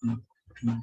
Hmm, hmm.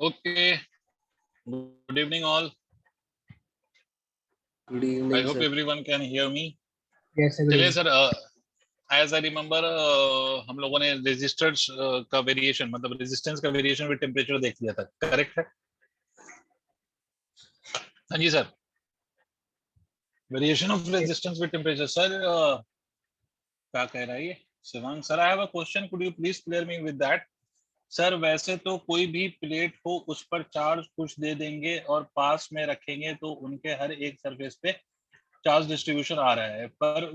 Okay. Good evening, all. Good evening, I hope sir. everyone can hear me. Yes, sir. चलिए sir, as I remember, हम लोगों ने resistors का variation, मतलब resistance का variation with temperature देख लिया था, करेक्ट है? हाँ जी sir, variation of resistance with temperature. Sir क्या कह रहा है ये Shivang sir? I have a question, could you please clear me with that? Sir वैसे तो कोई भी प्लेट हो उस पर चार्ज कुछ दे देंगे और पास में रखेंगे तो उनके हर एक सरफेस पे चार्ज डिस्ट्रीब्यूशन आ रहा है, पर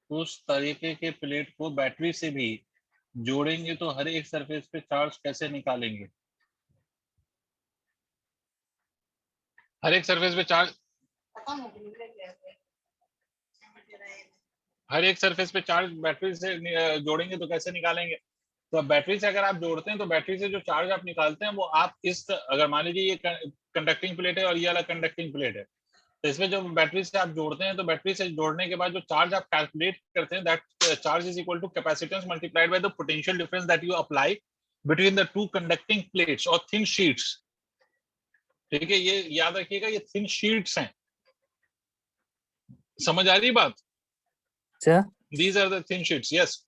उस तरीके के प्लेट को बैटरी से भी जोड़ेंगे तो हर एक सरफेस पे चार्ज कैसे निकालेंगे? हर एक सरफेस पे चार्ज, हर एक सरफेस पे चार्ज बैटरी से जोड़ेंगे तो कैसे निकालेंगे? तो बैटरी से अगर आप जोड़ते हैं तो बैटरी से जो चार्ज आप निकालते हैं वो आप इस, अगर मान लीजिए ये कंडक्टिंग प्लेट है और ये वाला कंडक्टिंग प्लेट है, तो इसमें जो बैटरी से आप जोड़ते हैं तो बैटरी से जोड़ने के बाद जो चार्ज आप कैलकुलेट करते हैं, that charge is equal to capacitance multiplied by the potential difference that you apply between the two conducting plates और थिन शीट्स। ठीक है, ये याद रखिएगा, ये थिन शीट्स हैं। समझ आ रही बात? Sir these are the thin sheets. Yes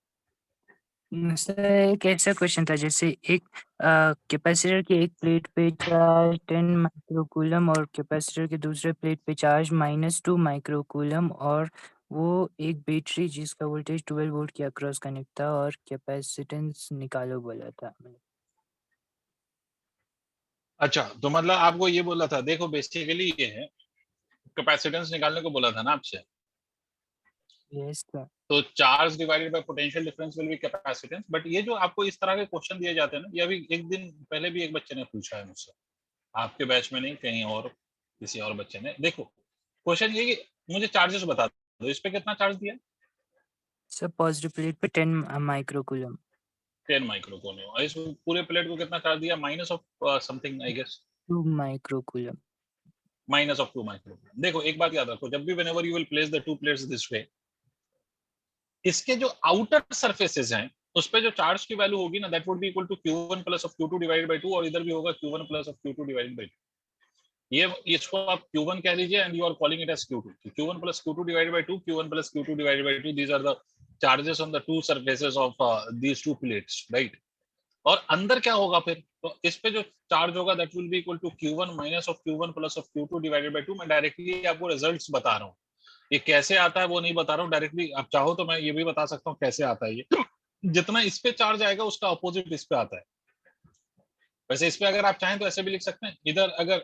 sir, एक ऐसा क्वेश्चन था जैसे एक कैपेसिटर की एक प्लेट पे चार्ज 10 माइक्रोकूलम और कैपेसिटर के दूसरे प्लेट पे चार्ज -2 माइक्रोकूलम, और वो एक बैटरी जिसका वोल्टेज 12 वोल्ट के अक्रॉस कनेक्ट था और कैपेसिटेंस निकालो बोला था। अच्छा, तो मतलब आपको ये बोला था, देखो बेसिकली ये है, कैपेसिटेंस निकालने को बोला था ना आपसे। Yes sir. तो charge divided by potential difference will be capacitance. But ये जो आपको इस तरह के क्वेश्चन दिए जाते हैं ना, ये अभी एक दिन पहले भी एक बच्चे ने पूछा है मुझसे, आपके बैच में नहीं, कहीं और किसी और बच्चे ने। देखो क्वेश्चन ये कि मुझे चार्जेस बता दो, इस पे कितना चार्ज दिया? सर पॉजिटिव प्लेट पे 10 माइक्रोकूलम। 10 माइक्रोकूलम। और इस पूरे प्लेट को कितना चार्ज दिया? Minus of something I guess, 2 microcoulomb. Minus of 2 microcoulomb. देखो एक बात याद रखो, जब भी whenever you will place the two plates this way, इसके जो आउटर सरफेसेस हैं उस पे जो चार्ज की वैल्यू होगी ना, that would be equal to Q1 plus of Q2 divided by 2, और इधर भी होगा Q1 plus of Q2 divided by 2। ये इसको आप Q1 कह लीजिए and you are calling it as Q2। Q1 plus Q2 divided by 2, Q1 plus Q2 divided by 2, these are the charges on the two surfaces of these two plates, right? और अंदर क्या होगा फिर? तो इस पे जो चार्ज होगा that will be equal to Q1 minus of Q1 plus of Q2 divided by 2। मैं डायरेक्टली आपको रिजल्ट्स बता रहा हूँ, ये कैसे आता है वो नहीं बता रहा हूँ डायरेक्टली। आप चाहो तो मैं ये भी बता सकता हूँ कैसे आता है ये। जितना इस पे चार्ज आएगा उसका अपोजिट इस पे आता है। वैसे इस पे अगर आप चाहें तो ऐसे भी लिख सकते हैं, इधर अगर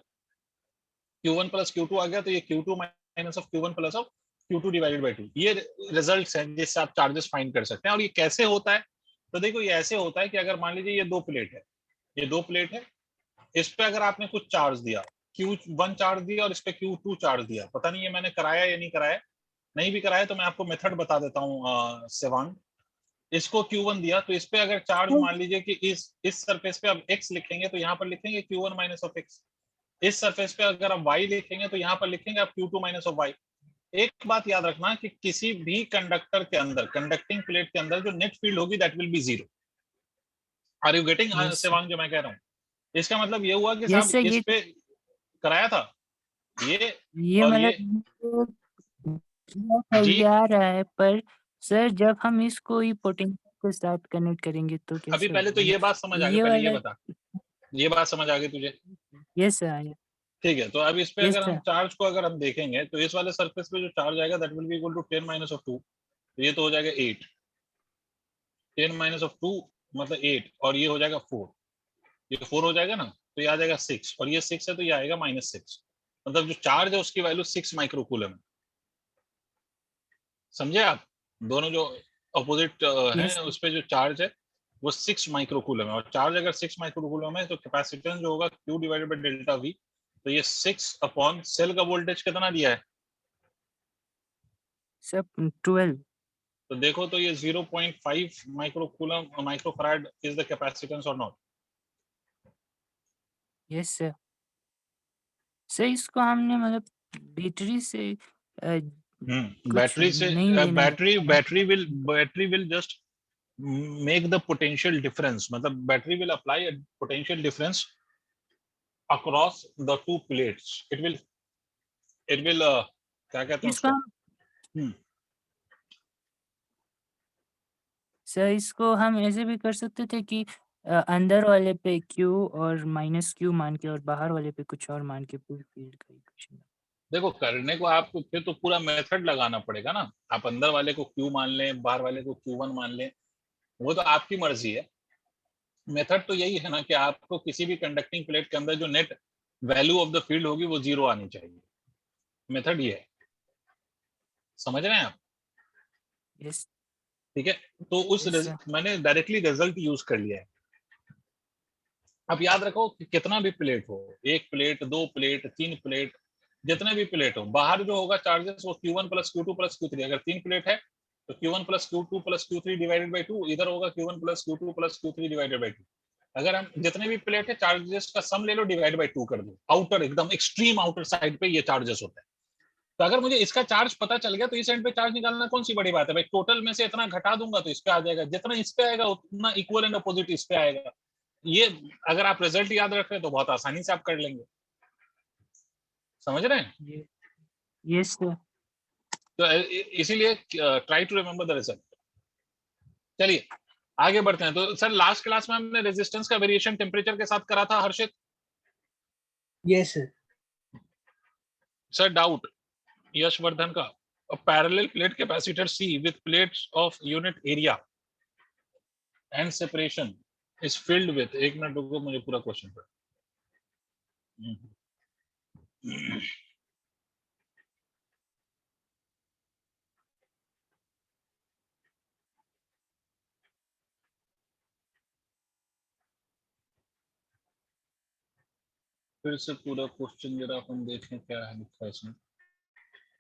Q1 प्लस Q2 आ गया तो ये Q2 minus of Q1 plus of Q2 divided by 2। ये रिजल्ट्स हैं जिससे आप चार्जेस फाइंड कर सकते हैं। और ये कैसे होता है? तो देखो ये ऐसे होता है कि अगर मान लीजिए ये दो प्लेट है, ये दो प्लेट है, इस पे अगर आपने कुछ चार्ज दिया, Q1 चार्ज दिया और इस पे Q2 चार्ज दिया, पता नहीं ये मैंने कराया या नहीं कराया, नहीं भी कराया तो मैं आपको मेथड बता देता हूँ शिवांग। इसको Q1 दिया तो इस पे अगर चार्ज मान लीजिए कि इस सरफेस पे अब X लिखेंगे तो यहाँ पर लिखेंगे Q1 माइनस ऑफ X। इस सरफेस पे अगर आप Y लिखेंगे तो यहाँ पर लिखेंगे आप Q2 माइनस ऑफ Y। एक बात याद रखना कि किसी भी कंडक्टर के अंदर, कंडक्टिंग प्लेट के अंदर जो नेट फील्ड होगी that will be zero. Are you getting Shivang जो मैं कह रहा हूँ? इसका मतलब ये हुआ कि यस साहब सर, इस पे कराया था ये और ये मतलब जी। आ रहा है, पर सर जब हम इसको ही पोटेंशियल के साथ कनेक्ट करेंगे तो अभी कैसे पहले होगा? तो ये बात समझ आ गई, ये पहले ये वाला। बता, ये बात समझ आ गई तुझे? Yes sir. ठीक है, तो अब इस पे यस अगर हम सर। चार्ज को अगर हम देखेंगे तो इस वाले सरफेस पे जो चार्ज आएगा that will be equal to 10 minus of 2, तो ये तो हो जाएगा 8। 10 माइनस ऑफ 2 मतलब 8, और ये हो जाएगा 4, ये 4 हो जाएगा ना, तो ये आ जाएगा 6, और ये 6 है तो ये आएगा -6। मतलब जो चार्ज है उसकी वैल्यू 6 माइक्रोकूलम है। समझे आप? दोनों जो अपोजिट हैं यस उस पे जो चार्ज है वो 6 माइक्रोकूलम है, और चार्ज अगर 6 माइक्रोकूलम है तो कैपेसिटेंस जो होगा Q divided by delta V। तो ये 6 अपॉन सेल का वोल्टेज कितना दिया है? सर 12। तो देखो तो ये 0.5 microcoulomb microfarad is the capacitance और नॉट? Yes sir. सर इसको हमने मतलब बैटरी से कुछ बैटरी से नहीं लेना battery will just make the potential difference, मतलब battery will apply a potential difference across the two plates, it will क्या कहते हैं इसको उसको? सर इसको हम ऐसे भी कर सकते थे कि अंदर वाले पे Q और माइनस Q मान के और बाहर वाले पे कुछ और मान के पूरी फील्ड का इक्वेशन। देखो करने को आपको फिर तो पूरा मेथड लगाना पड़ेगा ना, आप अंदर वाले को Q मान लें, बाहर वाले को Q1 मान लें, वो तो आपकी मर्जी है। मेथड तो यही है ना कि आपको किसी भी कंडक्टिंग प्लेट के अंदर जो net value of the field होगी वो 0 आनी चाहिए। मेथड ये है, समझ रहे हैं आप? यस ठीक है, तो यस मैंने डायरेक्टली रिजल्ट यूज कर लिया है। अब याद रखो कि कितना भी प्लेट हो, एक प्लेट, दो प्लेट, तीन प्लेट, जितने भी प्लेट हो, बाहर जो होगा चार्जेस वो Q1 plus Q2 plus Q3। अगर तीन प्लेट है तो Q1 plus Q2 plus Q3 divided by 2, इधर होगा Q1 plus Q2 plus Q3 divided by 2। अगर हम जितने भी प्लेट है चार्जेस का सम ले लो, डिवाइड बाई 2 कर दो। आउटर एकदम एक्सट्रीम आउटर साइड पे ये चार्जेस होता है। तो अगर मुझे इसका चार्ज पता चल गया तो इस एंड पे चार्ज निकालना कौन सी बड़ी बात है भाई। टोटल में से इतना घटा दूंगा तो इस पे आ जाएगा, जितना इस पे आएगा उतना इक्वल एंड अपोजिट इस पे आएगा। ये अगर आप रिजल्ट याद रख रहे हैं तो बहुत आसानी से आप कर लेंगे, समझ रहे हैं? Yes sir. तो इसीलिए try to remember the result. चलिए आगे बढ़ते हैं। तो सर लास्ट क्लास में हमने रेजिस्टेंस का वेरिएशन टेम्परेचर के साथ करा था, Harshit? Yes sir. Sir doubt Yashvardhan का, a parallel plate capacitor C with plates of unit area and separation is filled with, एक मिनट रुको मुझे पूरा क्वेश्चन पढ़। फिर से पूरा क्वेश्चन जरा हम देखें क्या है लिखा है इसमें।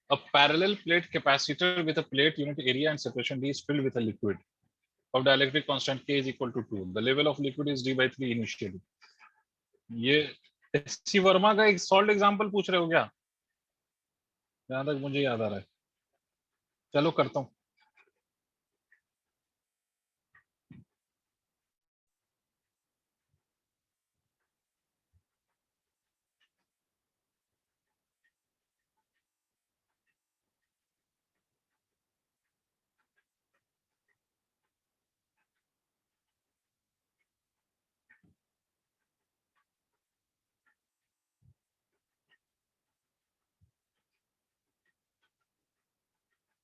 A parallel plate capacitor with a plate unit area and separation D is filled with a liquid of dielectric constant K is equal to 2. The level of liquid is D by 3 initially. ये SC Verma का एक solve example पूछ रहे हो क्या? जहां तक मुझे याद आ रहा है, चलो करता हूँ।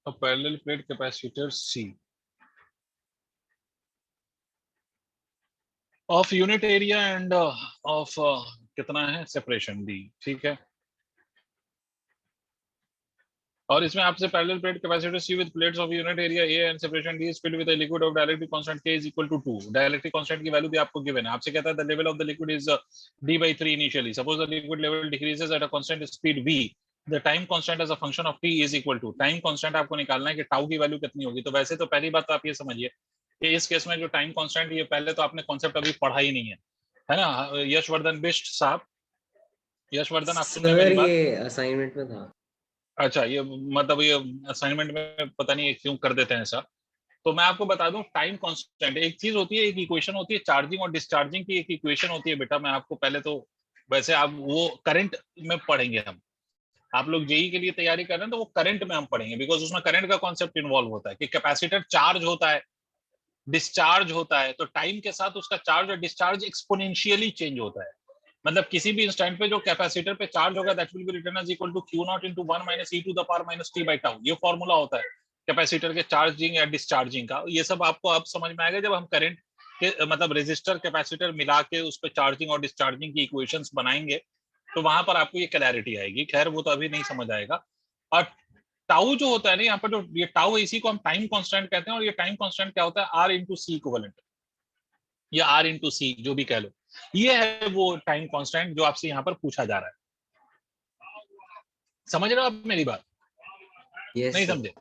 A parallel plate capacitor C of unit area and of कितना है सेपरेशन D, ठीक है। और इसमें आपसे parallel plate capacitor C with plates of unit area A and separation D is filled with a liquid of dielectric constant K is equal to 2. Dielectric constant की value भी आपको गिवन है। आपसे कहता है the level of the liquid is D by 3 initially. Suppose the liquid level decreases at a constant speed V. The time constant as a function of T is equal to, time constant आपको निकालना है कि tau की value कितनी होगी। तो वैसे तो पहली बात तो आप ये समझिए कि इस केस में जो टाइम कांस्टेंट, ये पहले तो आपने कॉन्सेप्ट अभी पढ़ा ही नहीं है ना यशवर्धन बिष्ट साहब? यशवर्धन आप सुन रहे हैं मेरी बात? ये असाइनमेंट में था। अच्छा, ये मतलब ये असाइनमेंट में पता नहीं क्यों कर देते हैं ऐसा। तो मैं आपको बता दूं टाइम कांस्टेंट एक चीज होती है, एक इक्वेशन होती है चार्जिंग और डिस्चार्जिंग की, एक इक्वेशन होती है बेटा। मैं आपको पहले तो वैसे आप वो करंट में पढ़ेंगे हम, आप लोग जेई के लिए तैयारी कर रहे हैं तो वो करंट में हम पढ़ेंगे, बिकॉज उसमें करंट का कॉन्सेप्ट इन्वॉल्व होता है कि कैपेसिटर चार्ज होता है, डिस्चार्ज होता है, तो टाइम के साथ उसका चार्ज और डिस्चार्ज एक्सपोनेंशियली चेंज होता है। मतलब किसी भी इंस्टेंट पे जो कैपेसिटर पे चार्ज होगा that will be written as equal to Q not into 1 minus e to the power minus t by tau. ये फॉर्मूला होता है कैपेसिटर के चार्जिंग या डिस्चार्जिंग का। ये सब आपको अब समझ में आएगा जब हम करंट के मतलब रेजिस्टर कैपेसिटर मिला के उस पर चार्जिंग और डिस्चार्जिंग की इक्वेशंस बनाएंगे तो वहां पर आपको ये क्लैरिटी आएगी। खैर वो तो अभी नहीं समझ आएगा। और टाउ जो होता है ना यहाँ पर, जो ये टाउ है इसी को हम टाइम कांस्टेंट कहते हैं। और ये टाइम कांस्टेंट क्या होता है? R इंटू सी इक्विवेलेंट या R इंटू सी जो भी कह लो, ये है वो टाइम कांस्टेंट जो आपसे यहाँ पर पूछा जा रहा है। समझ रहे हो आप मेरी बात? yes, नहीं sir. समझे?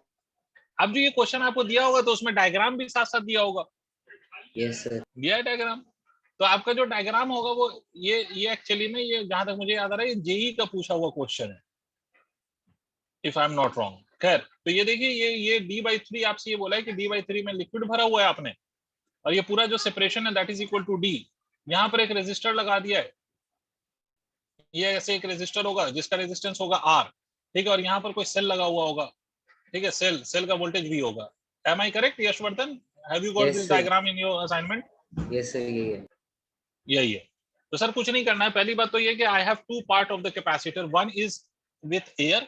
अब जो ये क्वेश्चन आपको दिया होगा तो उसमें डायग्राम भी साथ साथ दिया होगा। yes, sir. दिया है डायग्राम। तो आपका जो डायग्राम होगा वो ये एक्चुअली में ये जहां तक मुझे याद आ रहा है ये जेई का पूछा हुआ क्वेश्चन है, if I am not wrong. खैर तो ये देखिए ये D/3 आपसे ये बोला है कि D/3 में लिक्विड भरा हुआ है आपने, और ये पूरा जो सेपरेशन है that is equal to D। यहाँ पर एक रेजिस्टर लगा दिया है, ये ऐसे एक रेजिस्टर होगा जिसका रेजिस्टेंस होगा R, ठीक है, और यहाँ पर कोई सेल लगा हुआ होगा, ठीक है, सेल का वोल्टेज V होगा। Am I correct Yashvardhan? Have you got this diagram in your assignment? Yes sir, यही है। तो सर कुछ नहीं करना है, पहली बात तो ये कि I have two part of the capacitor, one is with air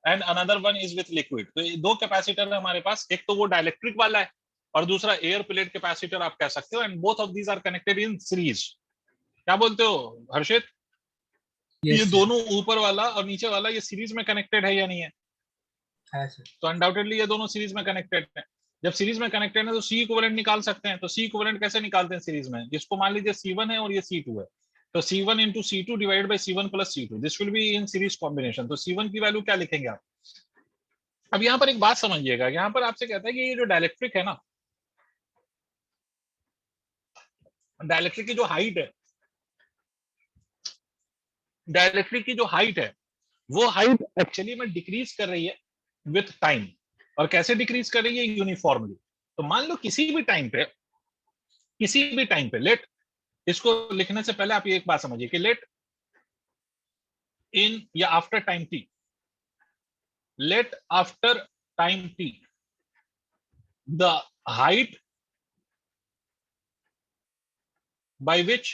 and another one is with liquid. तो दो कैपेसिटर है हमारे पास, एक तो वो डाइलेक्ट्रिक वाला है और दूसरा एयर प्लेट कैपेसिटर आप कह सकते हो, and both of these are connected in series. क्या बोलते हो हर्षित? ये दोनों ऊपर वाला और नीचे वाला ये सीरीज में कनेक्टेड है या नहीं है? तो अनडाउटेडली ये दोनों सीरीज में कनेक्टेड है। जब सीरीज में कनेक्टेड है तो सी इक्विवेलेंट निकाल सकते हैं। तो सी इक्विवेलेंट कैसे निकालते हैं सीरीज में? इसको मान लीजिए C1 है और ये C2 है, तो C1 into C2 divided by C1 plus C2, this will be in series combination. तो C1 की वैल्यू क्या लिखेंगे आप? अब यहाँ पर एक बात समझिएगा, यहाँ पर आपसे कहता है कि ये जो डाइलेक्ट्रिक है ना, डाइलेक्ट्रिक की जो हाइट है, डाइलेक्ट्रिक की जो हाइट है वो हाइट एक्चुअली में डिक्रीज कर रही है विथ टाइम। और कैसे डिक्रीज कर रही है? यूनिफॉर्मली। तो मान लो किसी भी टाइम पे लेट, इसको लिखने से पहले आप ये एक बात समझिए कि लेट इन या after time T, let after time T the height by which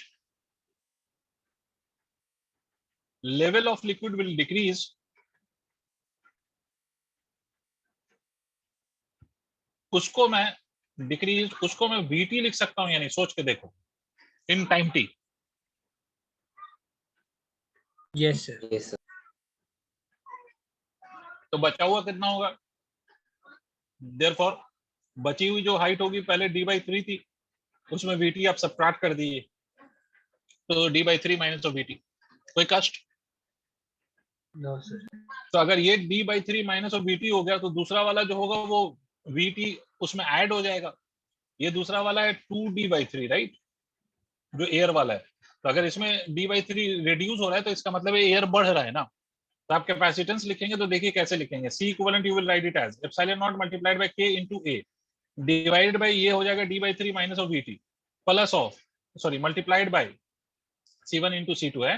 level of liquid will decrease उसको मैं VT लिख सकता हूं या नहीं? सोच के देखो, in time T. Yes sir. तो बचा हुआ कितना होगा? देयरफॉर बची हुई जो हाइट होगी पहले d/3 थी, उसमें VT आप सबट्रैक्ट कर दीजिए, तो d/3 माइनस ऑफ VT। कोई कष्ट? No sir. तो अगर ये d/3 माइनस ऑफ VT हो गया तो दूसरा वाला जो होगा वो VT उसमें ऐड हो जाएगा। ये दूसरा वाला है 2d/3, राइट, जो एयर वाला है। तो अगर इसमें d/3 रिड्यूस हो रहा है तो इसका मतलब एयर बढ़ रहा है ना। तो आप कैपेसिटेंस लिखेंगे तो देखिए कैसे लिखेंगे। C equivalent you will write it as epsilon not multiplied by K into A divided by ये हो जाएगा d/3 minus of VT plus of multiplied by C1 into C2 है,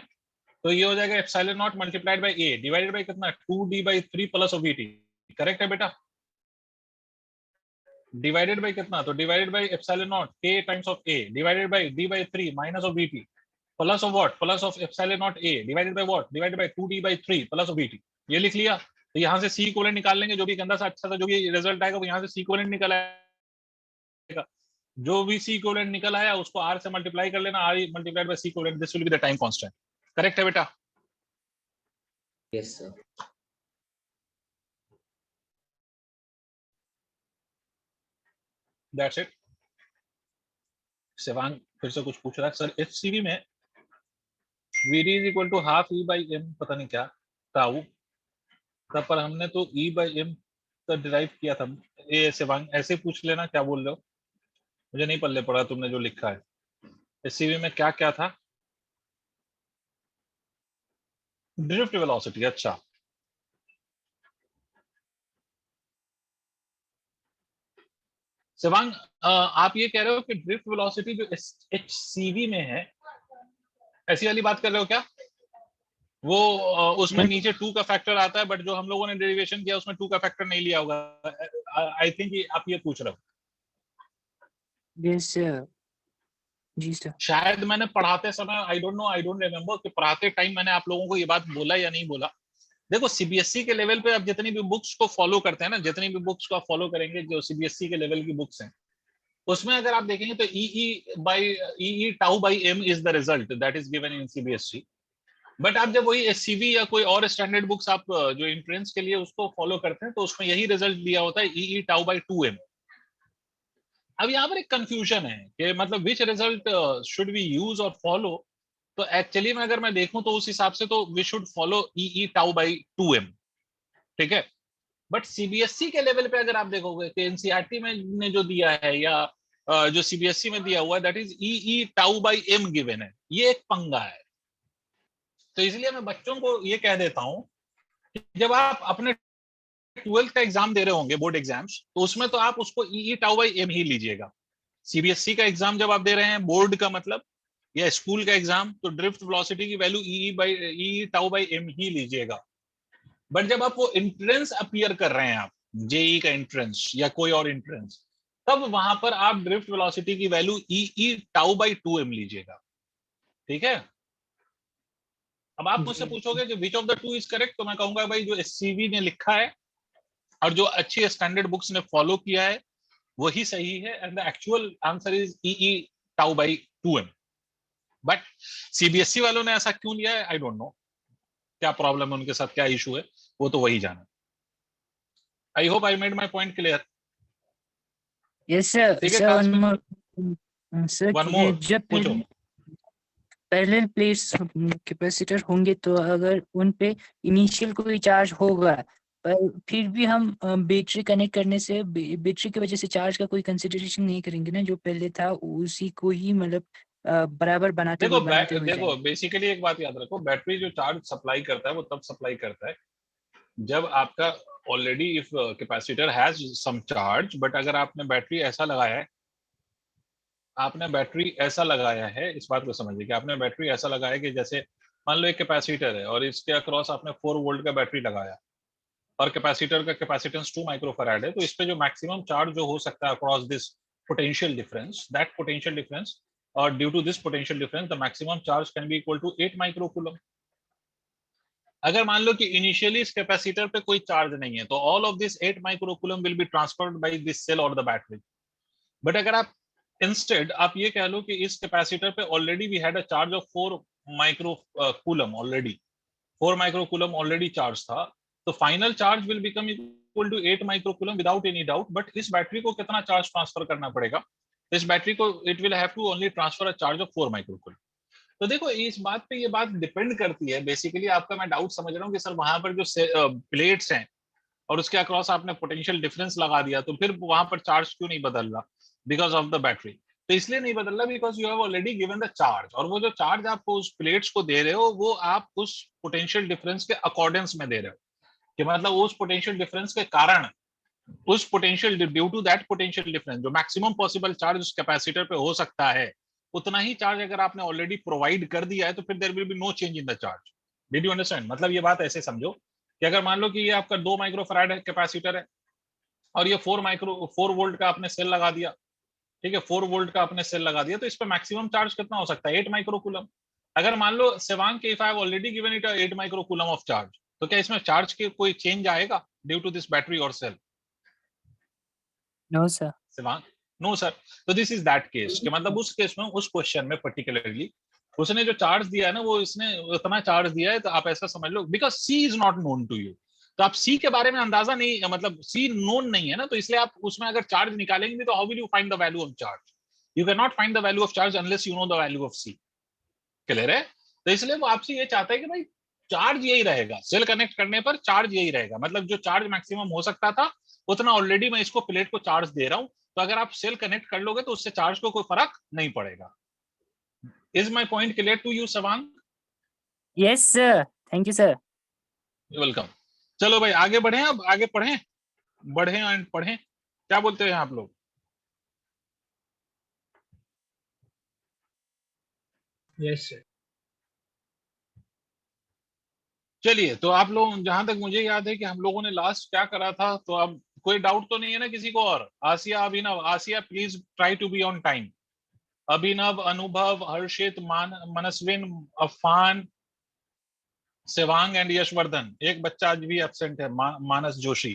तो ये हो जाएगा epsilon not multiplied by A divided by कितना? 2d/3 plus of VT। Correct है बेटा? डिवाइडेड बाय कितना? तो divided by epsilon not K times of A divided bye d/3 minus of VT plus of what? Plus of epsilon not A divided by what? Divided by 2d/3 plus of VT। ये लिख लिया। तो यहाँ से C equivalent निकाल लेंगे, जो भी गंदा सा अच्छा सा जो भी रिजल्ट आएगा वो यहाँ से C इक्विवेलेंट निकल आएगा। जो भी C इक्विवेलेंट निकल आया उसको R से मल्टीप्लाई कर लेना, R multiplied by C equivalent, this will be the time constant. Correct है बेटा? Yes sir. That's it. Shivang फिर से कुछ पूछ रहा है सर, HCV में VD is equal to half E/m, पता नहीं क्या ताऊ, तब पर हमने तो E/m का डिराइव किया था। ये शिवांग ऐसे पूछ लेना क्या बोल रहे हो, मुझे नहीं पल्ले पड़ा तुमने जो लिखा है। HCV में क्या क्या था? Drift velocity. अच्छा, शिवांग आप ये कह रहे हो कि ड्रिफ्ट वेलोसिटी जो HCV में है, ऐसी वाली बात कर रहे हो क्या? वो उसमें नीचे 2 का फैक्टर आता है, बट जो हम लोगों ने डेरिवेशन किया उसमें 2 का फैक्टर नहीं लिया होगा। आई थिंक आप ये पूछ रहे हो। Yes sir. जी सर। शायद मैंने पढ़ाते समय, आई डोंट रिमेम्बर कि पढ़ाते टाइम मैंने आप लोगों को ये बात बोला या नहीं बोला। देखो सीबीएसई के लेवल पे आप जितनी भी बुक्स को फॉलो करते हैं ना, जितनी भी बुक्स को आप फॉलो करेंगे जो सीबीएसई के लेवल की बुक्स हैं, उसमें अगर आप देखेंगे तो e tau by m is the result that is given in CBSE. But आप जब वही एससीवी या कोई और स्टैंडर्ड बुक्स आप जो एंट्रेंस के लिए उसको फॉलो करते हैं तो उसमें यही रिजल्ट दिया होता है ई टाउ बाई 2m। अब यहाँ पर एक कंफ्यूजन है कि मतलब which result should we use और फॉलो। तो एक्चुअली में अगर मैं देखूं तो उस हिसाब से तो we should follow E tau by 2m, ठीक है। बट सीबीएसई के लेवल पे अगर आप देखोगे कि एनसीईआरटी में ने जो दिया है या जो सीबीएसई में दिया हुआ है that is E tau by m given है, ये एक पंगा है। तो इसलिए मैं बच्चों को ये कह देता हूं कि जब आप अपने 12th का एग्जाम दे रहे होंगे बोर्ड एग्जाम्स, तो उसमें तो आप उसको ई टाउ बाई m ही लीजिएगा। सीबीएसई का एग्जाम जब आप दे रहे हैं बोर्ड का मतलब या स्कूल का एग्जाम, तो ड्रिफ्ट वेलोसिटी की value e tau by m ही लीजिएगा। बट जब आप वो एंट्रेंस अपीयर कर रहे हैं, आप जेई का एंट्रेंस या कोई और एंट्रेंस, तब वहां पर आप ड्रिफ्ट वेलोसिटी की value e tau by 2m लीजिएगा। ठीक है। अब आप मुझसे पूछोगे कि which of the two is correct, तो मैं कहूंगा भाई जो एससीवी ने लिखा है और जो अच्छी स्टैंडर्ड बुक्स ने फॉलो किया है वही सही है, and the actual answer is E tau by 2m। But CBSE वालों ने ऐसा क्यों लिया है, आई डोंट नो, क्या प्रॉब्लम है उनके साथ, क्या इशू है, वो तो वही जाना। I hope I made my point clear. Yes sir. ठीक है सर क्लास वन में, मोर सर, वन मोर जब पूछो। पैरेलल प्लेट्स कैपेसिटर होंगे तो अगर उन पे इनिशियल कोई चार्ज होगा, पर फिर भी हम बैटरी कनेक्ट करने से बैटरी की वजह से चार्ज का कोई कंसिडरेशन नहीं करेंगे ना, जो पहले था उसी को ही मतलब बराबर बनाते हुए देखो जाएंगे। बेसिकली एक बात याद रखो, बैटरी जो चार्ज सप्लाई करता है वो तब सप्लाई करता है जब आपका already if capacitor has some charge. But अगर आपने बैटरी ऐसा लगाया है, आपने बैटरी ऐसा लगाया है, इस बात को समझिए कि आपने बैटरी ऐसा लगाया है कि जैसे मान लो एक कैपेसिटर है और इसके अक्रॉस आपने 4 वोल्ट का बैटरी लगाया और कैपेसिटर का कैपेसिटेंस 2 माइक्रोफैराड है, तो इस पे जो मैक्सिमम चार्ज जो हो सकता है across this potential difference, that potential difference और due to this potential difference the maximum charge can be equal to 8 microcoulomb. अगर मान लो कि इनिशियली इस कैपेसिटर पे कोई चार्ज नहीं है तो all of this 8 microcoulomb will be transferred by this cell और द बैटरी। बट अगर आप इंस्टेड आप ये कह लो कि इस कैपेसिटर पे already we had a charge of 4 microcoulomb already, 4 microcoulomb already charge था, तो final charge will become equal to 8 microcoulomb without any doubt. But इस बैटरी को कितना चार्ज ट्रांसफर करना पड़ेगा, इस बैटरी को it will have to only transfer a charge of 4 microcoulomb. तो देखो इस बात पे ये बात डिपेंड करती है बेसिकली, आपका मैं डाउट समझ रहा हूँ कि सर वहां पर जो प्लेट्स हैं और उसके अक्रॉस आपने पोटेंशियल डिफरेंस लगा दिया तो फिर वहां पर चार्ज क्यों नहीं बदल रहा, बिकॉज ऑफ द बैटरी। तो इसलिए नहीं बदल रहा because you have already given the charge, और वो जो चार्ज आपको उस प्लेट्स को दे रहे हो वो आप उस पोटेंशियल डिफरेंस के अकॉर्डेंस में दे रहे हो, कि मतलब उस पोटेंशियल डिफरेंस के कारण, उस potential due to that potential difference जो मैक्सिमम पॉसिबल चार्ज उस कैपेसिटर पे हो सकता है, उतना ही चार्ज अगर आपने ऑलरेडी प्रोवाइड कर दिया है तो फिर there will be no change in the charge. Did you understand? मतलब ये बात ऐसे समझो कि अगर मान लो कि ये आपका 2 माइक्रोफैराड कैपेसिटर है और ये 4 वोल्ट का आपने सेल लगा दिया, ठीक है, 4 वोल्ट का आपने सेल लगा दिया, तो इस पर मैक्सिमम चार्ज कितना हो सकता है, 8 माइक्रोकूलम। अगर मान लो शिवांग के if I have already given it 8 microcoulomb of charge, तो क्या इसमें चार्ज के कोई चेंज आएगा ड्यू टू दिस बैटरी और cell? No sir. Shivang no sir. तो दिस इज दैट केस कि मतलब उस केस में उस क्वेश्चन में पर्टिकुलरली उसने जो चार्ज दिया है ना वो इसने उतना चार्ज दिया है, तो आप ऐसा समझ लो because C is not known to you, तो आप सी के बारे में अंदाजा नहीं, मतलब सी नोन नहीं है ना, तो इसलिए आप उसमें अगर चार्ज निकालेंगे तो how will you find the value of charge? You can not find the value of charge unless you know the value of C. Clear है? तो इसलिए वो आपसे ये चाहता है कि भाई चार्ज यही रहेगा, सेल कनेक्ट करने पर चार्ज यही रहेगा, मतलब जो चार्ज मैक्सिमम हो सकता था उतना ऑलरेडी मैं इसको प्लेट को चार्ज दे रहा हूं, तो अगर आप सेल कनेक्ट कर लोगे तो उससे चार्ज को कोई फर्क नहीं पड़ेगा। Is my point clear to you Shivang? Yes sir, thank you sir. Welcome. चलो भाई आगे बढ़े, अब आगे पढ़ें, बढ़े एंड पढ़ें, क्या बोलते हैं आप लोग? Yes sir. चलिए, तो आप लोग, जहां तक मुझे याद है कि हम लोगों ने लास्ट क्या करा था, तो अब कोई डाउट तो नहीं है ना किसी को? और Asiya, Abhinav, Asiya please try to be on time. Abhinav, Anubhav, Harshit, Manaswin, Afan, Shivang and Yashvardhan, एक बच्चा आज भी एब्सेंट है, मानस जोशी।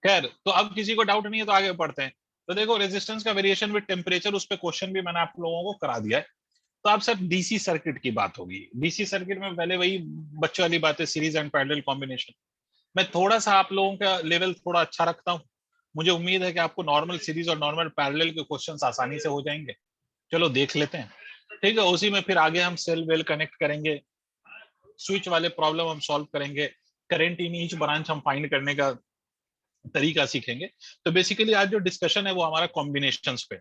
खैर, तो अब किसी को डाउट नहीं है तो आगे बढ़ते हैं। तो देखो रेजिस्टेंस का वेरिएशन विद टेम्परेचर, उस पर क्वेश्चन भी मैंने आप लोगों को करा दिया है। तो अब सर डीसी सर्किट की बात होगी। डीसी सर्किट में पहले वही बच्चों वाली बात है, सीरीज एंड पैरेलल कॉम्बिनेशन। मैं थोड़ा सा आप लोगों का लेवल थोड़ा अच्छा रखता हूँ, मुझे उम्मीद है कि आपको नॉर्मल सीरीज और नॉर्मल पैरेलल के क्वेश्चंस आसानी से हो जाएंगे। चलो देख लेते हैं, ठीक है। उसी में फिर आगे हम सेल वेल कनेक्ट करेंगे, स्विच वाले प्रॉब्लम हम सॉल्व करेंगे, करंट इन ईच ब्रांच हम फाइंड करने का तरीका सीखेंगे। तो बेसिकली आज जो डिस्कशन है वो हमारा कॉम्बिनेशंस पे,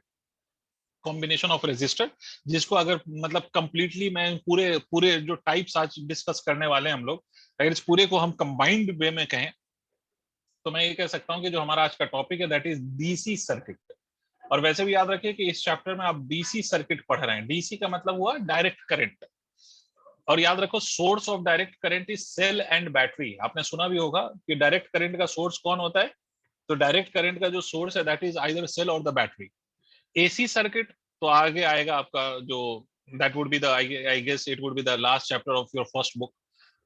कॉम्बिनेशन ऑफ रेजिस्टर, जिसको अगर मतलब कंप्लीटली मैं पूरे पूरे जो टाइप्स आज डिस्कस करने वाले हैं हम लोग, अगर इस पूरे को हम कंबाइंड वे में कहें तो मैं ये कह सकता हूं कि जो हमारा आज का टॉपिक है दैट इज डीसी सर्किट। और वैसे भी याद रखिए कि इस चैप्टर में आप डीसी सर्किट पढ़ रहे हैं। डीसी का मतलब हुआ डायरेक्ट करंट, और याद रखो source of direct current is cell and battery. आपने सुना भी होगा कि डायरेक्ट करंट का सोर्स कौन होता है, तो डायरेक्ट करंट का जो सोर्स है दैट इज आइदर सेल और द बैटरी। एसी सर्किट तो आगे आएगा आपका, जो that would be the I guess it would be the last chapter of your first book,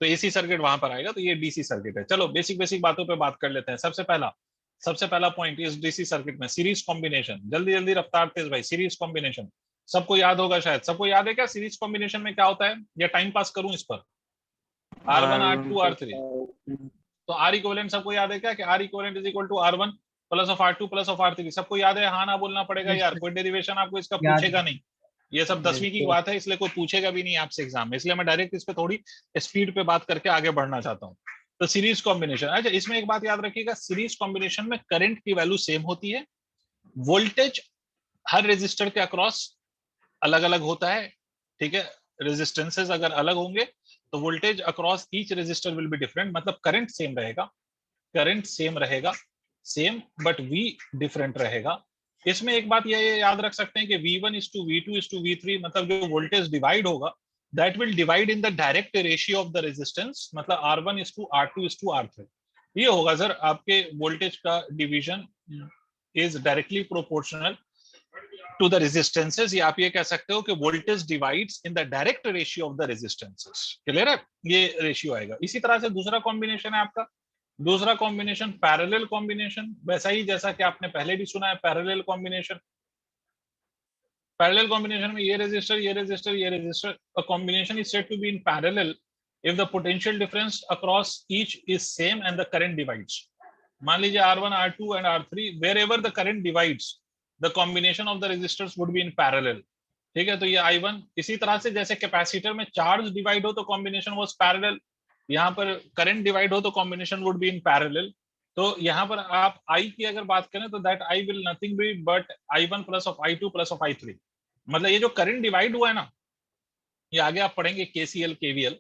तो एसी सर्किट वहां पर आएगा। तो ये डीसी सर्किट है। चलो बेसिक बेसिक बातों पे बात कर लेते हैं। सबसे पहला पॉइंट इस डीसी सर्किट में सीरीज कॉम्बिनेशन। जल्दी जल्दी रफ्तार तेज भाई। सीरीज कॉम्बिनेशन सबको याद होगा शायद। सबको याद है क्या सीरीज कॉम्बिनेशन में क्या होता है, या टाइम पास करूं इस पर? R1 R2 R3, तो आर इक्विवेलेंट सबको याद है क्या कि R equivalent is equal to R1 plus of R2 plus of R3। सबको याद है? हाँ ना बोलना पड़ेगा Yes, यार, sir. कोई डेरिवेशन आपको इसका याद पूछेगा है। नहीं। ये सब 10वीं की बात है, इसलिए कोई पूछेगा भी नहीं आपसे एग्जाम में, इसलिए मैं डायरेक्ट इस पे थोड़ी स्पीड पे बात करके आगे बढ़ना चाहता हूँ। तो सीरीज कॉम्बिनेशन, अच्छा इसमें एक बात याद रखिएगा, सीरीज कॉम्बिनेशन में करंट की वैल्यू सेम होती है, वोल्टेज हर रेजिस्टर के अक्रॉस अलग अलग होता है, ठीक है। रेजिस्टेंसेस अगर अलग होंगे तो voltage across each resistor will be different, मतलब करंट सेम रहेगा, करंट सेम रहेगा, सेम बट वी डिफरेंट रहेगा। इसमें एक बात ये याद रख सकते हैं कि V1 is to V2 is to V3, मतलब जो वोल्टेज डिवाइड होगा that will divide in the direct ratio of the resistance, मतलब R1 is to R2 is to R3। ये होगा सर आपके वोल्टेज का division is directly proportional to the resistances, या आप ये कह सकते हो कि voltage divides in the direct ratio of the resistances. Clear है? ये रेशियो आएगा। इसी तरह से दूसरा कॉम्बिनेशन है आपका, दूसरा कॉम्बिनेशन पैरेलल कॉम्बिनेशन, वैसा ही जैसा कि आपने पहले भी सुना है पैरेलल कॉम्बिनेशन। पैरेलल कॉम्बिनेशन में ये रेजिस्टर ये रेजिस्टर ये resistor, a combination is said to be in parallel if the potential difference across each is same and the current divides। मान लीजिए R1 R2 and R3, wherever the current divides the combination of the resistors would be in parallel। ठीक है, तो ये I1 इसी तरह से जैसे कैपेसिटर में चार्ज डिवाइड हो तो कॉम्बिनेशन वाज पैरेलल, यहाँ पर करंट डिवाइड हो तो combination would be in parallel. तो यहाँ पर आप I की अगर बात करें तो that I will nothing B but I1 plus of I2 plus of I3। मतलब ये जो करंट डिवाइड हुआ है ना, ये आगे आप पढ़ेंगे KCL KVL,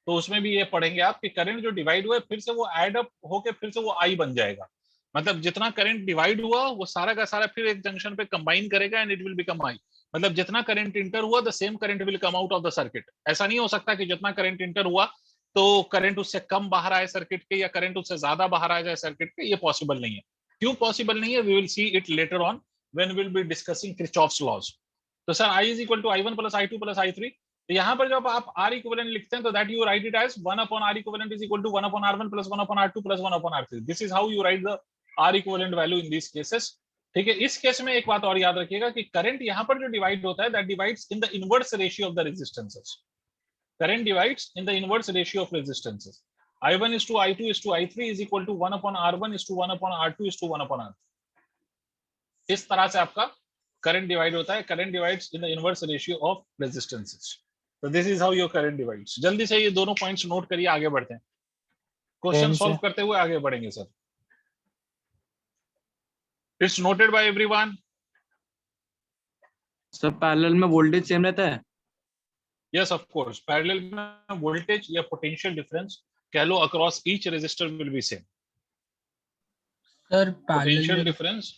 तो उसमें भी ये पढ़ेंगे आप कि करंट जो डिवाइड हुआ है फिर से वो ऐड अप होके फिर से वो आई बन जाएगा। मतलब जितना करंट डिवाइड हुआ वो सारा का सारा फिर एक जंक्शन पे कंबाइन करेगा and it will become I. मतलब जितना करंट इंटर हुआ the same current will come out of the circuit. ऐसा नहीं हो सकता कि जितना करंट इंटर हुआ तो करंट उससे कम बाहर आए सर्किट के, या करंट उससे ज्यादा बाहर आ जाए सर्किट के। ये पॉसिबल नहीं है। क्यों पॉसिबल नहीं है? We will see it later on when we will be discussing Kirchhoff's laws. तो sir I is equal to I1 plus I2 plus I3। तो यहाँ पर जब आप R इक्विवेलेंट लिखते हैं तो that you write it as 1 upon R equivalent is equal to 1 upon R1 plus 1 upon R2 plus 1 upon R3। This is how you write the R equivalent value in this cases. ठीक है, इस case में एक बात और याद रखिएगा कि करंट यहाँ पर जो डिवाइड होता है that divides in the inverse ratio of the resistances. Current divides in the inverse ratio of resistances. I1 is to I2 is to I3 is equal to 1 upon R1 is to 1 upon R2 is to 1 upon R3। इस तरह से आपका current divide होता है। Current divides in the inverse ratio of resistances. तो this is how your current divides. जल्दी से ये दोनों पॉइंट्स नोट करिए, आगे बढ़ते हैं। क्वेश्चन सॉल्व करते हुए आगे बढ़ेंगे sir. It's noted by everyone. Sir parallel में वोल्टेज सेम रहता है? यस ऑफ कोर्स, पैरेलल में वोल्टेज या पोटेंशियल डिफरेंस कह लो across each resistor will be same. Sir potential parallel में, डिफरेंस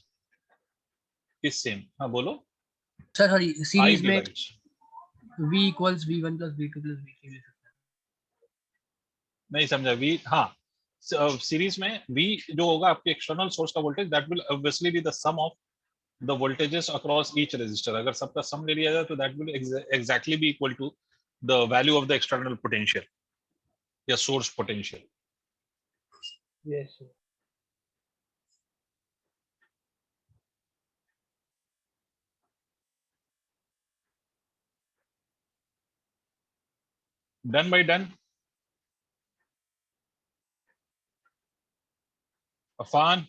इज सेम। हाँ बोलो। सर सॉरी सीरीज में divides V equals V1 plus V2 plus V3 ले सकते हैं। नहीं समझा। वी, हाँ सीरीज में V जो होगा आपके एक्सटर्नल सोर्स का voltage that will obviously be the sum of the voltages across each resistor। अगर सबका सम ले लिया जाए तो that will exactly be equal to the value of the external potential या source potential। Yes sir. Done by done। Afan,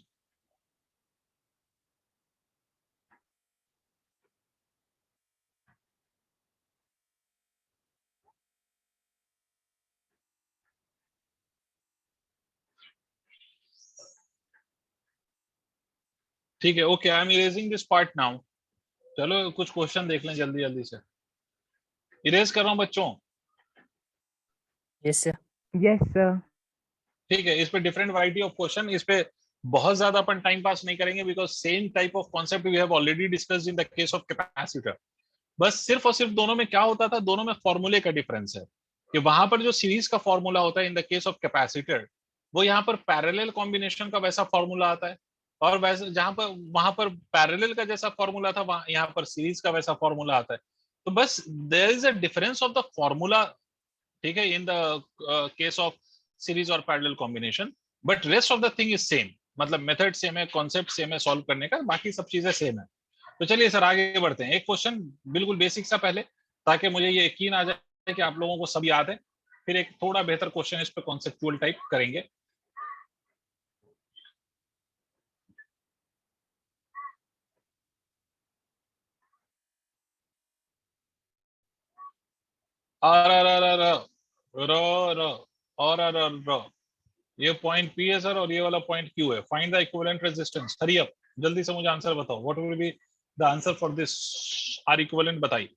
ठीक है okay, I am erasing this part now. चलो कुछ क्वेश्चन देख लें जल्दी जल्दी से। इरेज कर रहा हूं बच्चों। Yes sir. Yes sir. ठीक है, इस पे डिफरेंट वैरायटी ऑफ क्वेश्चन, इस पे बहुत ज्यादा अपन टाइम पास नहीं करेंगे because same type of concept we have already discussed in the case of capacitor. बस सिर्फ और सिर्फ दोनों में क्या होता था, दोनों में फॉर्मूले का डिफरेंस है कि वहां पर जो सीरीज का फॉर्मूला होता है in the case of capacitor, वो यहाँ पर पैरेलल कॉम्बिनेशन का वैसा फॉर्मूला आता है, और वैसे जहां पर वहां पर पैरेलल का जैसा फॉर्मूला था वहां यहाँ पर सीरीज का वैसा फॉर्मूला आता है। तो बस there is a difference of the formula, ठीक है, in the case of series और parallel combination, but rest of the thing is same, मतलब मेथड सेम है, कॉन्सेप्ट सेम है सॉल्व करने का, बाकी सब चीजें सेम है। तो चलिए सर आगे बढ़ते हैं। एक क्वेश्चन बिल्कुल बेसिक सा पहले, ताकि मुझे ये यकीन आ जाए कि आप लोगों को सब याद है, फिर एक थोड़ा बेहतर क्वेश्चन इस पे कॉन्सेप्चुअल टाइप करेंगे। आर आर आर आर रो रो और आर आर रो, ये पॉइंट पी है सर और ये वाला पॉइंट क्यू है। Find the equivalent resistance. Hurry up, जल्दी से मुझे आंसर बताओ। What will be the answer for this R equivalent, बताइए।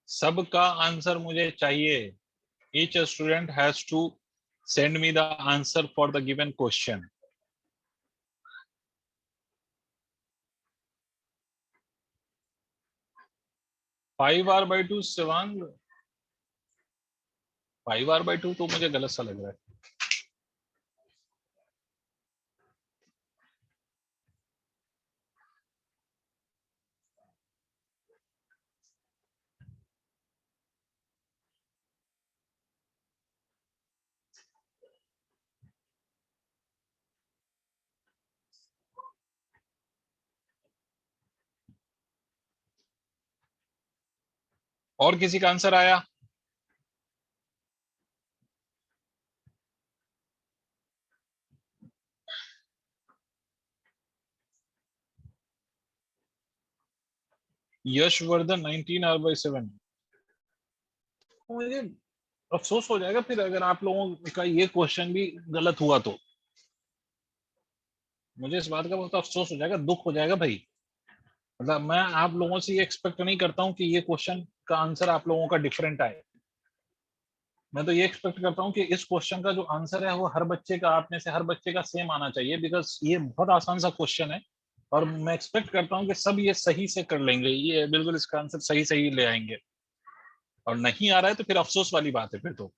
सबका आंसर मुझे चाहिए। Each student has to send me the answer for the given question. Five R by two Shivang, 5r/2 तो मुझे गलत सा लग रहा है। और किसी का आंसर आया? यशवर्धन 19r/7। मुझे अफसोस हो जाएगा फिर अगर आप लोगों का ये क्वेश्चन भी गलत हुआ तो, मुझे इस बात का बहुत अफसोस हो जाएगा, दुख हो जाएगा भाई। मतलब मैं आप लोगों से ये एक्सपेक्ट नहीं करता हूँ कि ये क्वेश्चन का आंसर आप लोगों का डिफरेंट आए। मैं तो ये एक्सपेक्ट करता हूँ कि इस क्वेश्चन का जो आंसर है वो हर बच्चे का, आप में से हर बच्चे का सेम आना चाहिए, बिकॉज ये बहुत आसान सा क्वेश्चन है और मैं एक्सपेक्ट करता हूँ कि सब ये सही से कर लेंगे, ये बिल्कुल इसका आंसर सही सही ले आएंगे। और नहीं आ रहा है तो फिर अफसोस वाली बात है फिर तो।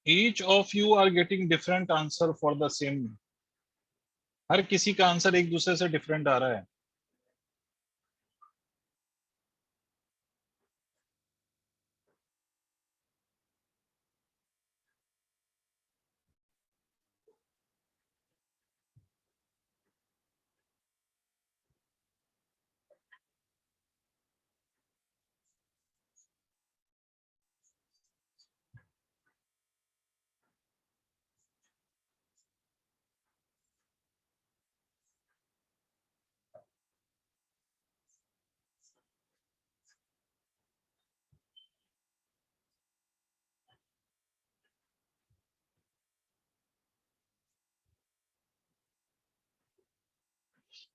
Each of you are getting different answer for the same। हर किसी का आंसर एक दूसरे से डिफरेंट आ रहा है।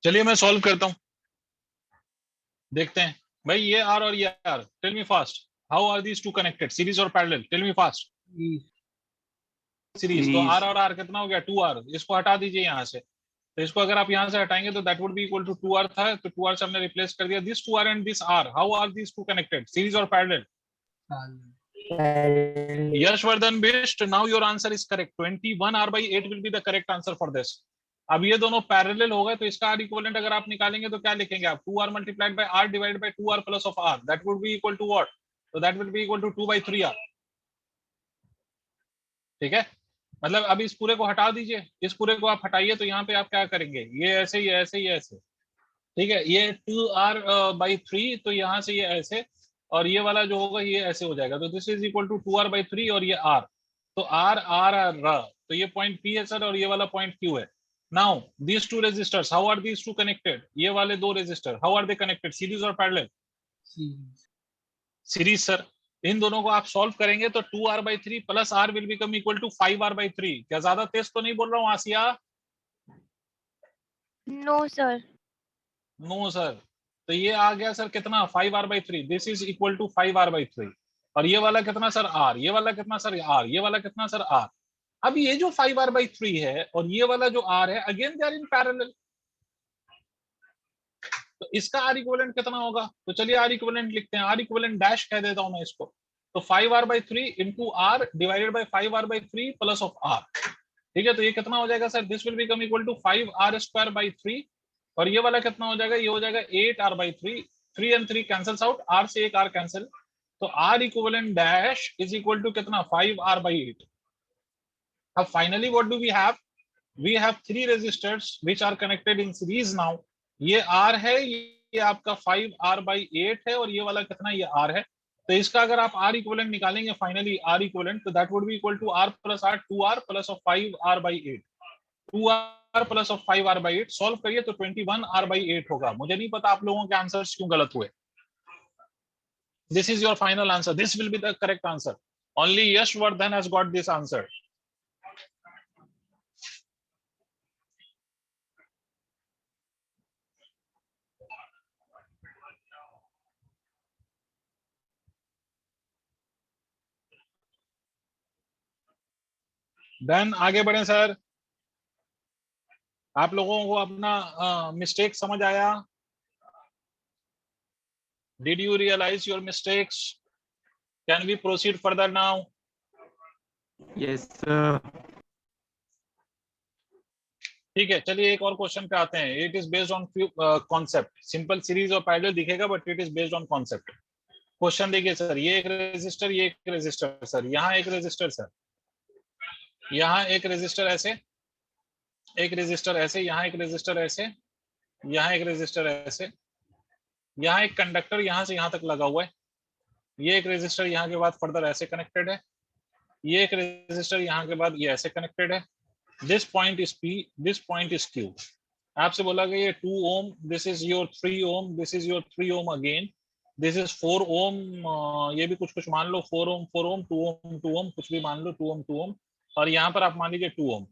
चलिए मैं सॉल्व करता हूं, देखते हैं। भाई ये आर और ये R, tell me fast, how are these two connected, series और parallel, tell me fast. Series तो आर और आर कितना हो गया, 2r, इसको हटा दीजिए यहाँ से, तो इसको अगर आप यहाँ से हटाएंगे तो that would be equal to 2r था, तो 2r से हमने रिप्लेस कर दिया this 2r and this r. How are these two connected, series और parallel? Yashvardhan Bist, now your answer is correct. 21r/8 will be the correct answer for this. अब ये दोनों पैरेलल हो गए तो इसका r इक्विवेलेंट अगर आप निकालेंगे तो क्या लिखेंगे आप? 2r multiplied by r divided by 2r plus of r. That would be equal to what? So that will be equal to 2/3r. ठीक है, मतलब अब इस पूरे को हटा दीजिए, इस पूरे को आप हटाइए तो यहाँ पे आप क्या करेंगे, ये ऐसे, ये ऐसे, ये ऐसे, ठीक है, ये 2r/3, तो यहाँ से ये ऐसे, और ये वाला जो होगा ये ऐसे हो जाएगा, तो this is equal to 2r/3 और ये r, तो r r r, तो ये पॉइंट P है सर और ये वाला पॉइंट Q है. Now these two resistors, how are these two connected? ये वाले दो resistor, how are they connected, series और पैरेलल? Series sir. इन दोनों को आप सॉल्व करेंगे तो 2r/3 plus r will become equal to 5r/3. क्या ज्यादा तेज तो नहीं बोल रहा हूँ आसिया? No sir. No sir. तो ये आ गया सर कितना, 5r/3. This is equal to 5r/3. और ये वाला कितना सर, r. ये वाला कितना सर, r. ये वाला कितना सर, r. अब ये जो 5r/3 है और ये वाला जो r है, again they are in parallel, तो इसका r इक्विवेलेंट कितना होगा? तो चलिए r इक्विवेलेंट लिखते हैं, r इक्विवेलेंट डैश कह देता हूं मैं इसको. तो 5r/3 into r divided by 5r/3 plus of r. ठीक है, तो ये कितना हो जाएगा sir, this will become equal to 5r²/3. और ये वाला कितना हो जाएगा, ये हो जाएगा 8r/3. 3 and 3 cancels out, r से एक r कैंसिल, तो r equivalent dash is equal to कितना, 5r/8. अब finally what do we have? We have 3 resistors which are connected in series. Now ये r है, ये आपका 5r/8 है, और ये वाला कितना, ये r है. तो इसका अगर आप r इक्विवेलेंट निकालेंगे फाइनली, r इक्विवेलेंट, तो that would be equal to r plus r, 2r plus of 5r/8. 2r plus of 5r/8 solve करिए तो 21r/8 होगा. मुझे नहीं पता आप लोगों के आंसर्स क्यों गलत हुए. This is your final answer, this will be the correct answer. Only Yashvardhan has got this answer. Then आगे बढ़े सर. आप लोगों को अपना मिस्टेक समझ आया? Did you realize your mistakes? Can we proceed further now? Yes sir. ठीक है, चलिए एक और क्वेश्चन पे आते हैं. It is based on concept. Simple series और पैरेलल दिखेगा but it is based on concept. Question देखिए सर, ये एक रेजिस्टर, ये एक रेजिस्टर सर, यहाँ एक रेजिस्टर सर, यहाँ एक रेजिस्टर ऐसे, एक रेजिस्टर ऐसे, यहाँ एक रेजिस्टर ऐसे, यहाँ एक रेजिस्टर ऐसे, यहाँ एक कंडक्टर यहाँ से यहाँ तक लगा हुआ है, ये एक रेजिस्टर यहाँ के बाद फर्दर ऐसे कनेक्टेड है, ये एक रेजिस्टर यहाँ के बाद ये ऐसे कनेक्टेड है. This point is P, this point is Q. आपसे बोला गया ये 2 ohm, this is your 3 ohm, this is your 3 ohm again, this is 4 ohm, ये भी कुछ कुछ मान लो, 4 ओम 4 ओम, 2 ओम 2 ओम, कुछ भी मान लो, 2 ओम 2 ओम, और यहाँ पर आप मान लीजिए 2 ओम.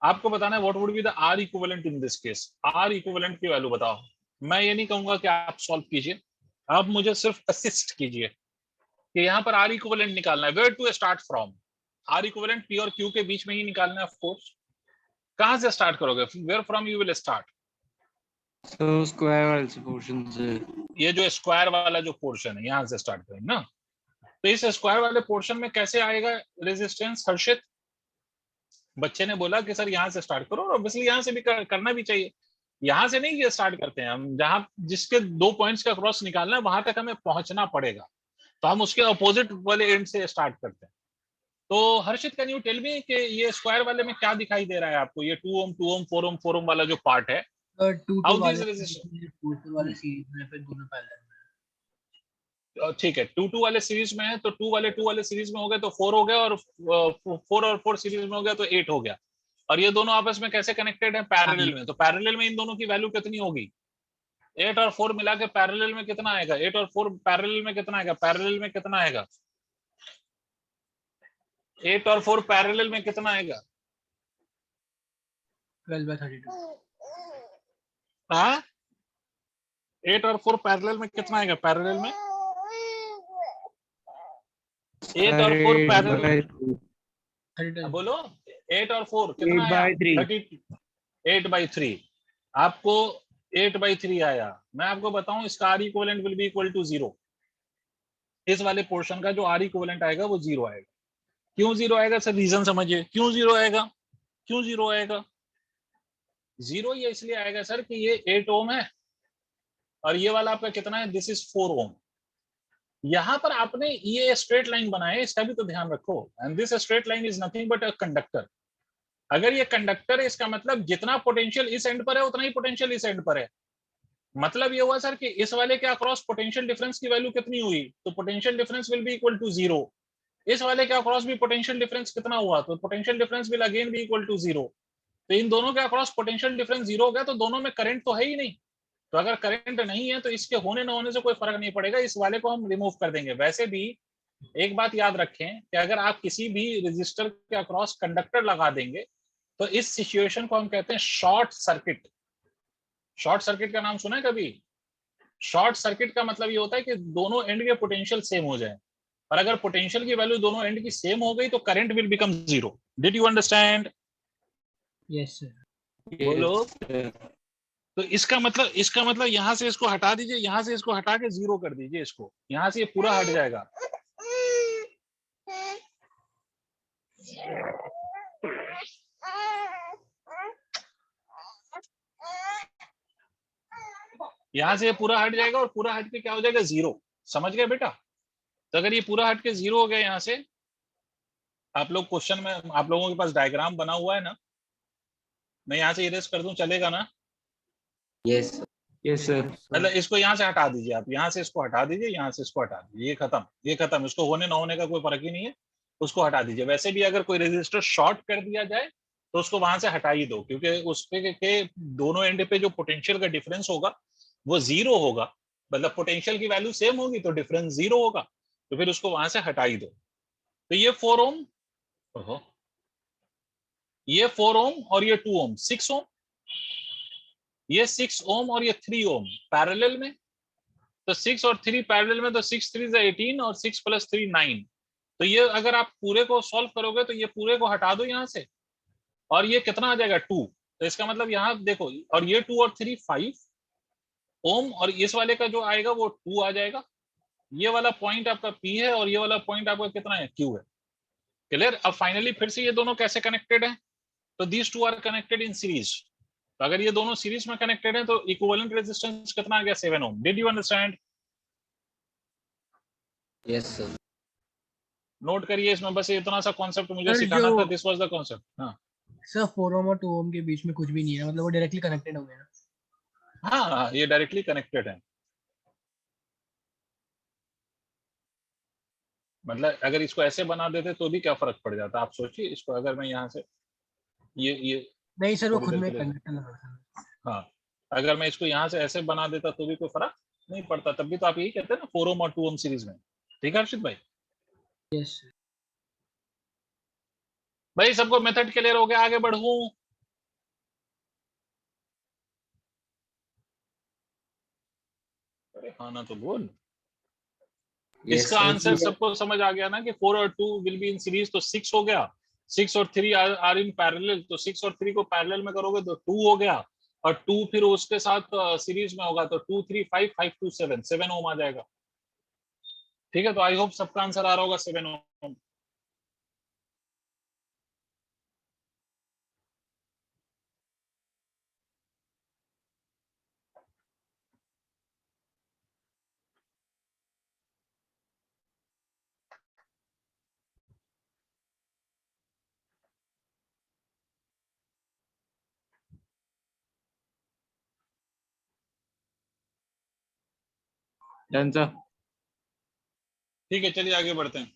आपको बताना है what would be the r equivalent in this case. r equivalent की वैल्यू बताओ. मैं ये नहीं कहूंगा कि आप सॉल्व कीजिए, आप मुझे सिर्फ असिस्ट कीजिए कि यहाँ पर r इक्विवेलेंट निकालना है. Where to start from? r equivalent P और Q के बीच में ही निकालना है ऑफ कोर्स. कहां से स्टार्ट करोगे? Where from you will start? So square वाले पोर्शन से. ये जो स्क्वायर वाला जो पोर्शन है यहाँ से स्टार्ट करेंगे ना. तो इस स्क्वायर वाले पोर्शन में कैसे आएगा रेजिस्टेंस हर्षित? बच्चे ने बोला कि सर यहाँ से स्टार्ट करो, और ऑब्वियसली यहाँ से भी करना भी चाहिए. यहाँ से नहीं ये स्टार्ट करते हैं हम, जहाँ जिसके 2 पॉइंट्स का क्रॉस निकालना है वहां तक हमें पहुंचना पड़ेगा, तो हम उसके अपोजिट वाले एंड से स्टार्ट करते हैं. तो हर्षित कैन यू टेल मी कि ये स्क्वायर वाले में क्या दिखाई दे रहा है आपको? ये 2 ओम 2 ओम 4 ओम 4 ओम वाला जो पार्ट है, How these resistors? वाले सीरीज में फिर दोनों पैरेलल में. ठीक है, 2 2 वाले सीरीज में है, तो 2 वाले सीरीज में हो गए तो 4 हो गया, और 4 और 4 सीरीज में हो गया तो 8 हो गया. और ये दोनों आपस में कैसे कनेक्टेड है? पैरेलल में. तो पैरेलल में इन दोनों की वैल्यू कितनी होगी? 8 और 4 मिला के पैरेलल में कितना आएगा? 8 और 4 पैरेलल में कितना आएगा? पैरेलल में कितना आएगा? 8 और 4 पैरेलल में कितना आएगा? 12/32. हाँ, 8 और 4 पैरेलल में कितना आएगा? पैरेलल में 8 और 4 पैरेलल, 32. बोलो 8 और 4 कितना आया? 8/3. 8/3, आपको 8/3 आया। मैं आपको बताऊं इसका R equivalent will be equal to 0। इस वाले पोर्शन का जो आर इक्विवेलेंट आएगा वो 0 आएगा। क्यों 0 आएगा सर, रीजन समझिए क्यों 0 आएगा। क्यों 0 आएगा? 0 ये इसलिए आएगा सर कि ये 8 ओम है और ये वाला आपका कितना है, दिस इज 4 ओम। यहां पर आपने ये स्ट्रेट लाइन बनाया, इसका भी तो ध्यान रखो। And this straight line is nothing but a conductor. अगर ये कंडक्टर है इसका मतलब जितना पोटेंशियल इस एंड पर है उतना ही पोटेंशियल इस एंड पर है। मतलब ये हुआ सर कि इस वाले के अक्रॉस पोटेंशियल डिफरेंस की वैल्यू कितनी हुई, तो potential difference will be equal to 0। इस वाले के अक्रॉस भी पोटेंशियल डिफरेंस कितना हुआ, तो potential difference will again be equal to 0। तो इन दोनों के अक्रॉस पोटेंशियल डिफरेंस 0 हो गया, तो दोनों में करंट तो है ही नहीं। तो अगर करंट नहीं है तो इसके होने न होने से कोई फर्क नहीं पड़ेगा, इस वाले को हम रिमूव कर देंगे। वैसे भी एक बात याद रखें कि अगर आप किसी भी रेजिस्टर के अक्रॉस कंडक्टर लगा देंगे तो इस सिचुएशन को हम कहते हैं शॉर्ट सर्किट। शॉर्ट सर्किट का नाम सुना है कभी? शॉर्ट सर्किट का मतलब ये होता है कि दोनों एंड के पोटेंशियल सेम हो जाए, और अगर पोटेंशियल की वैल्यू दोनों एंड की सेम हो गई तो current will become 0। Did you understand? Yes sir. बोलो। तो इसका मतलब यहां से इसको हटा दीजिए, यहां से इसको हटा के 0 कर दीजिए, इसको यहां से ये पूरा हट जाएगा। यहां से ये पूरा हट जाएगा और पूरा हट के क्या हो जाएगा, 0। समझ गए बेटा? तो अगर ये पूरा हट के 0 हो गया, यहां से आप लोग क्वेश्चन में आप लोगों के पास डायग्राम बना हुआ है ना, मैं यहां से इरेज कर दूं, चलेगा ना? Yes sir. मतलब इसको यहाँ से हटा दीजिए, आप यहाँ से इसको हटा दीजिए, यहाँ से इसको हटा दीजिए, ये खत्म, ये खत्म। इसको होने ना होने का कोई फर्क ही नहीं है, उसको हटा दीजिए। वैसे भी अगर कोई रेजिस्टर शॉर्ट कर दिया जाए तो उसको वहां से हटा ही दो, क्योंकि उस पे के दोनों एंड पे जो पोटेंशियल का डिफरेंस होगा वो 0 होगा। मतलब पोटेंशियल की वैल्यू सेम होगी तो डिफरेंस 0 होगा, तो फिर उसको वहां से हटा ही दो। तो ये 4 ओम, ये 4 ओम और ये 2 ओम, 6 ओम। ये 6 ओम और ये 3 ओम पैरेलल में, तो 6 और 3 पैरेलल में, तो 6 3 18 और 6 + 3 9। तो ये अगर आप पूरे को सॉल्व करोगे तो ये पूरे को हटा दो यहाँ से, और ये कितना आ जाएगा 2। तो इसका मतलब यहाँ देखो, और ये 2 और 3 5 ओम, और इस वाले का जो आएगा वो 2 आ जाएगा। ये वाला पॉइंट आपका P है और ये वाला पॉइंट आपका कितना है, Q है। क्लियर? अब फाइनली फिर से ये दोनों कैसे कनेक्टेड है, तो these two are connected in series. तो अगर ये दोनों सीरीज में कनेक्टेड है तो इक्विवेलेंट रेजिस्टेंस कितना आ गया, 7 ohm. Did you understand? Yes sir. Note करिए इसमें, बस इतना सा कॉन्सेप्ट मुझे सर, सिखाना जो- था, दिस वाज द कॉन्सेप्ट। हाँ सर 4 ओम और 2 ओम के बीच में कुछ भी नहीं है, मतलब वो डायरेक्टली कनेक्टेड हो गए ना। हाँ, ये डायरेक्टली कनेक्टेड है। मतलब अगर इसको ऐसे बना देते तो भी क्या फर्क पड़ जाता, आप सोचिए इसको। अगर मैं यहाँ से ये नहीं सर, वो थोड़ी खुद देर में के लिए, कनेक्टेड लगा था। हाँ, अगर मैं इसको यहाँ से ऐसे बना देता तो भी कोई फर्क नहीं पड़ता। तब भी तो आप यही कहते हैं ना 4 ओम और 2 ओम सीरीज में। ठीक है हर्षित भाई? Yes sir. भाई सबको मेथड क्लियर हो गया? आगे बढ़ूं? अरे हाँ ना तो बोल। इसका आंसर सबको समझ आ गया ना कि 4 और 2 विल बी इन सीरीज, तो 6 हो गया। 6 और 3 आर इन पैरेलल, तो 6 और 3 को पैरेलल में करोगे तो 2 हो गया, और 2 फिर उसके साथ सीरीज में होगा तो 2 3 5 5 2 7 7 ओम आ जाएगा। ठीक है, तो आई होप सबका आंसर आ रहा होगा 7 ओम। Done sir. ठीक है, चलिए आगे बढ़ते हैं।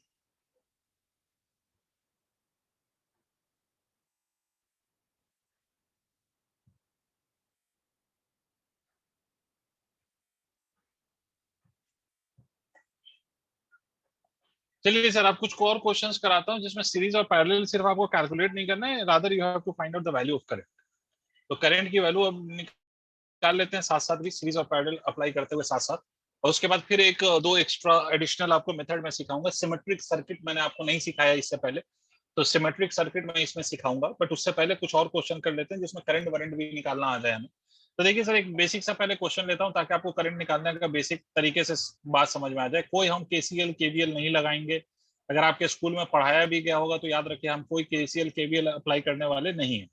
चलिए सर, आप कुछ और क्वेश्चंस कराता हूं जिसमें सीरीज और पैरेलल सिर्फ आपको कैलकुलेट नहीं करना है, rather you have to find out the value of current. तो करंट की वैल्यू अब निकाल लेते हैं साथ साथ भी, सीरीज और पैरेलल अप्लाई करते हुए साथ साथ। और उसके बाद फिर एक दो एक्स्ट्रा एडिशनल आपको मेथड में सिखाऊंगा। सिमेट्रिक सर्किट मैंने आपको नहीं सिखाया इससे पहले, तो सिमेट्रिक सर्किट मैं इसमें सिखाऊंगा, बट उससे पहले कुछ और क्वेश्चन कर लेते हैं जिसमें करंट वरेंट भी निकालना आ जाए हमें। तो देखिए सर, एक बेसिक सा पहले क्वेश्चन लेता हूं ताकि आपको करंट निकालने का बेसिक तरीके से बात समझ में आ जाए। कोई हम केसीएल केवीएल नहीं लगाएंगे। अगर आपके स्कूल में पढ़ाया भी गया होगा तो याद रखिए हम कोई केसीएल केवीएल अप्लाई करने वाले नहीं है,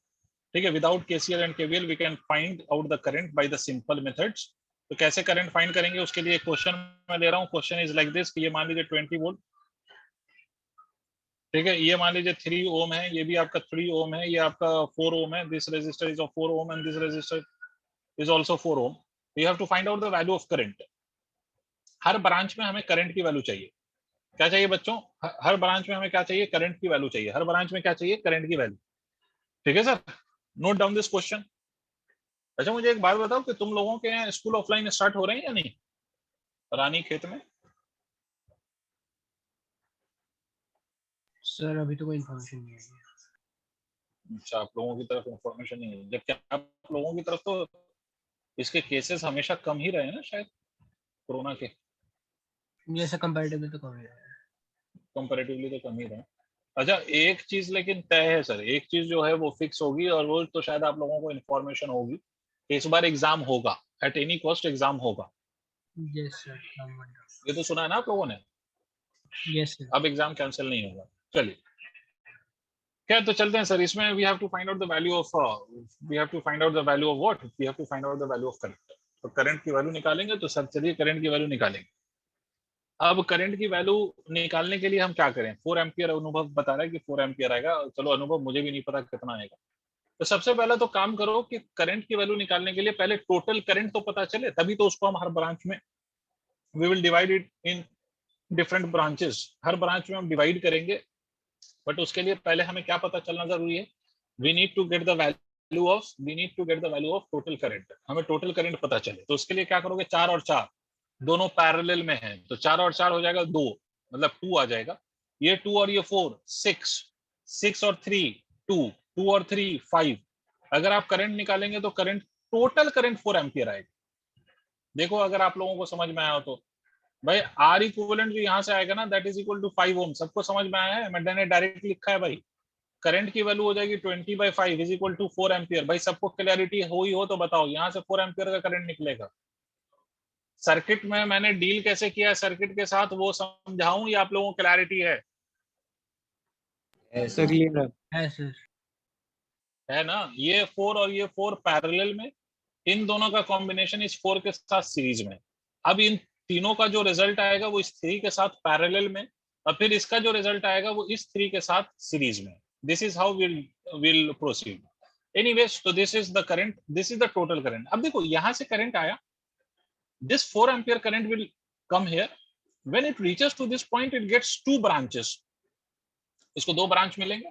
ठीक है। Without KCL and KVL we can find out the current by the simple methods. तो कैसे करंट फाइंड करेंगे उसके लिए क्वेश्चन मैं ले रहा हूँ। क्वेश्चन इज लाइक दिस, ये मान लीजिए 20 वोल्ट, ठीक है। ये मान लीजिए 3 ओम है, ये भी आपका 3 ओम है, ये आपका 4 ओम है। This register is of 4 ohm and this register is also 4 ohm. You have to find out the value of current. हर ब्रांच में हमें करंट की वैल्यू चाहिए। क्या चाहिए बच्चों? हर ब्रांच में हमें क्या चाहिए? करंट की वैल्यू चाहिए। हर ब्रांच में क्या चाहिए? करंट की वैल्यू, ठीक है sir. Note down this question. अच्छा मुझे एक बात बताओ कि तुम लोगों के यहाँ स्कूल ऑफलाइन स्टार्ट हो रहे हैं या नहीं रानी खेत में? सर अभी तो कोई इन्फॉर्मेशन नहीं है। अच्छा, आप लोगों की तरफ इंफॉर्मेशन नहीं है, जबकि आप लोगों की तरफ तो इसके केसेस हमेशा कम ही रहे ना शायद कोरोना के। जैसे कंपैरेटिवली तो कम है। कंपैरेटिवली तो कम ही रहे। अच्छा एक चीज लेकिन तय है सर, एक चीज जो है वो फिक्स होगी, और वो तो शायद आप लोगों को इन्फॉर्मेशन होगी कि इस बार एग्जाम होगा, एट एनी कॉस्ट एग्जाम होगा। Yes sir. ये तो सुना है ना आप लोगों ने? Yes sir. अब एग्जाम कैंसिल नहीं होगा। चलिए क्या, तो चलते हैं सर। इसमें we have to find out the value of what, we have to find out the value of current. तो करंट की वैल्यू निकालेंगे। तो सर चलिए करंट की वैल्यू निकालेंगे। अब करंट की वैल्यू निकालने के लिए हम क्या करें? 4 एम्पियर अनुभव बता रहा है कि 4 एम्पियर आएगा। चलो अनुभव मुझे भी नहीं पता कितना आएगा। तो सबसे पहले तो काम करो कि करंट की वैल्यू निकालने के लिए पहले टोटल करंट तो पता चले, तभी तो उसको हम हर ब्रांच में we will divide it in different branches. हर ब्रांच में हम डिवाइड करेंगे, बट उसके लिए पहले हमें क्या पता चलना जरूरी है? We need to get the value of total current. हमें टोटल करंट पता चले तो उसके लिए क्या करोगे? 4 और 4 दोनों पैरेलल में हैं, तो 4 और 4 हो जाएगा 2, मतलब 2 आ जाएगा। ये 2 और ये 4 6, 6 और 3 2, 2 और 3 5। अगर आप करंट निकालेंगे तो करंट टोटल करंट 4 एम्पियर आएगा। देखो अगर आप लोगों को समझ में आया हो तो भाई आर इक्विवेलेंट जो यहाँ से आएगा ना, दैट इज इक्वल टू 5 ओम। सबको समझ में आया है? मैंने डायरेक्ट लिखा है भाई। करंट की वैल्यू हो जाएगी 20/5 इज इक्वल टू 4 एम्पियर। भाई सबको क्लैरिटी हो तो बताओ, यहाँ से 4 एम्पियर का करंट निकलेगा। सर्किट में मैंने डील कैसे किया है सर्किट के साथ वो समझाऊं या आप लोगों को क्लैरिटी है? सर क्लियर है सर। है ना? ये 4 और ये 4 पैरेलल में, इन दोनों का कॉम्बिनेशन इस 4 के साथ सीरीज में। अब इन तीनों का जो रिजल्ट आएगा वो इस 3 के साथ पैरेलल में, और फिर इसका जो रिजल्ट आएगा वो इस 3 के साथ सीरीज में। This is how will proceed. Anyways, तो this is the current, this is the total current. अब देखो यहां से करंट आया, this 4 ampere current will come here. When it reaches to this point it gets 2 branches. इसको 2 branch मिलेंगे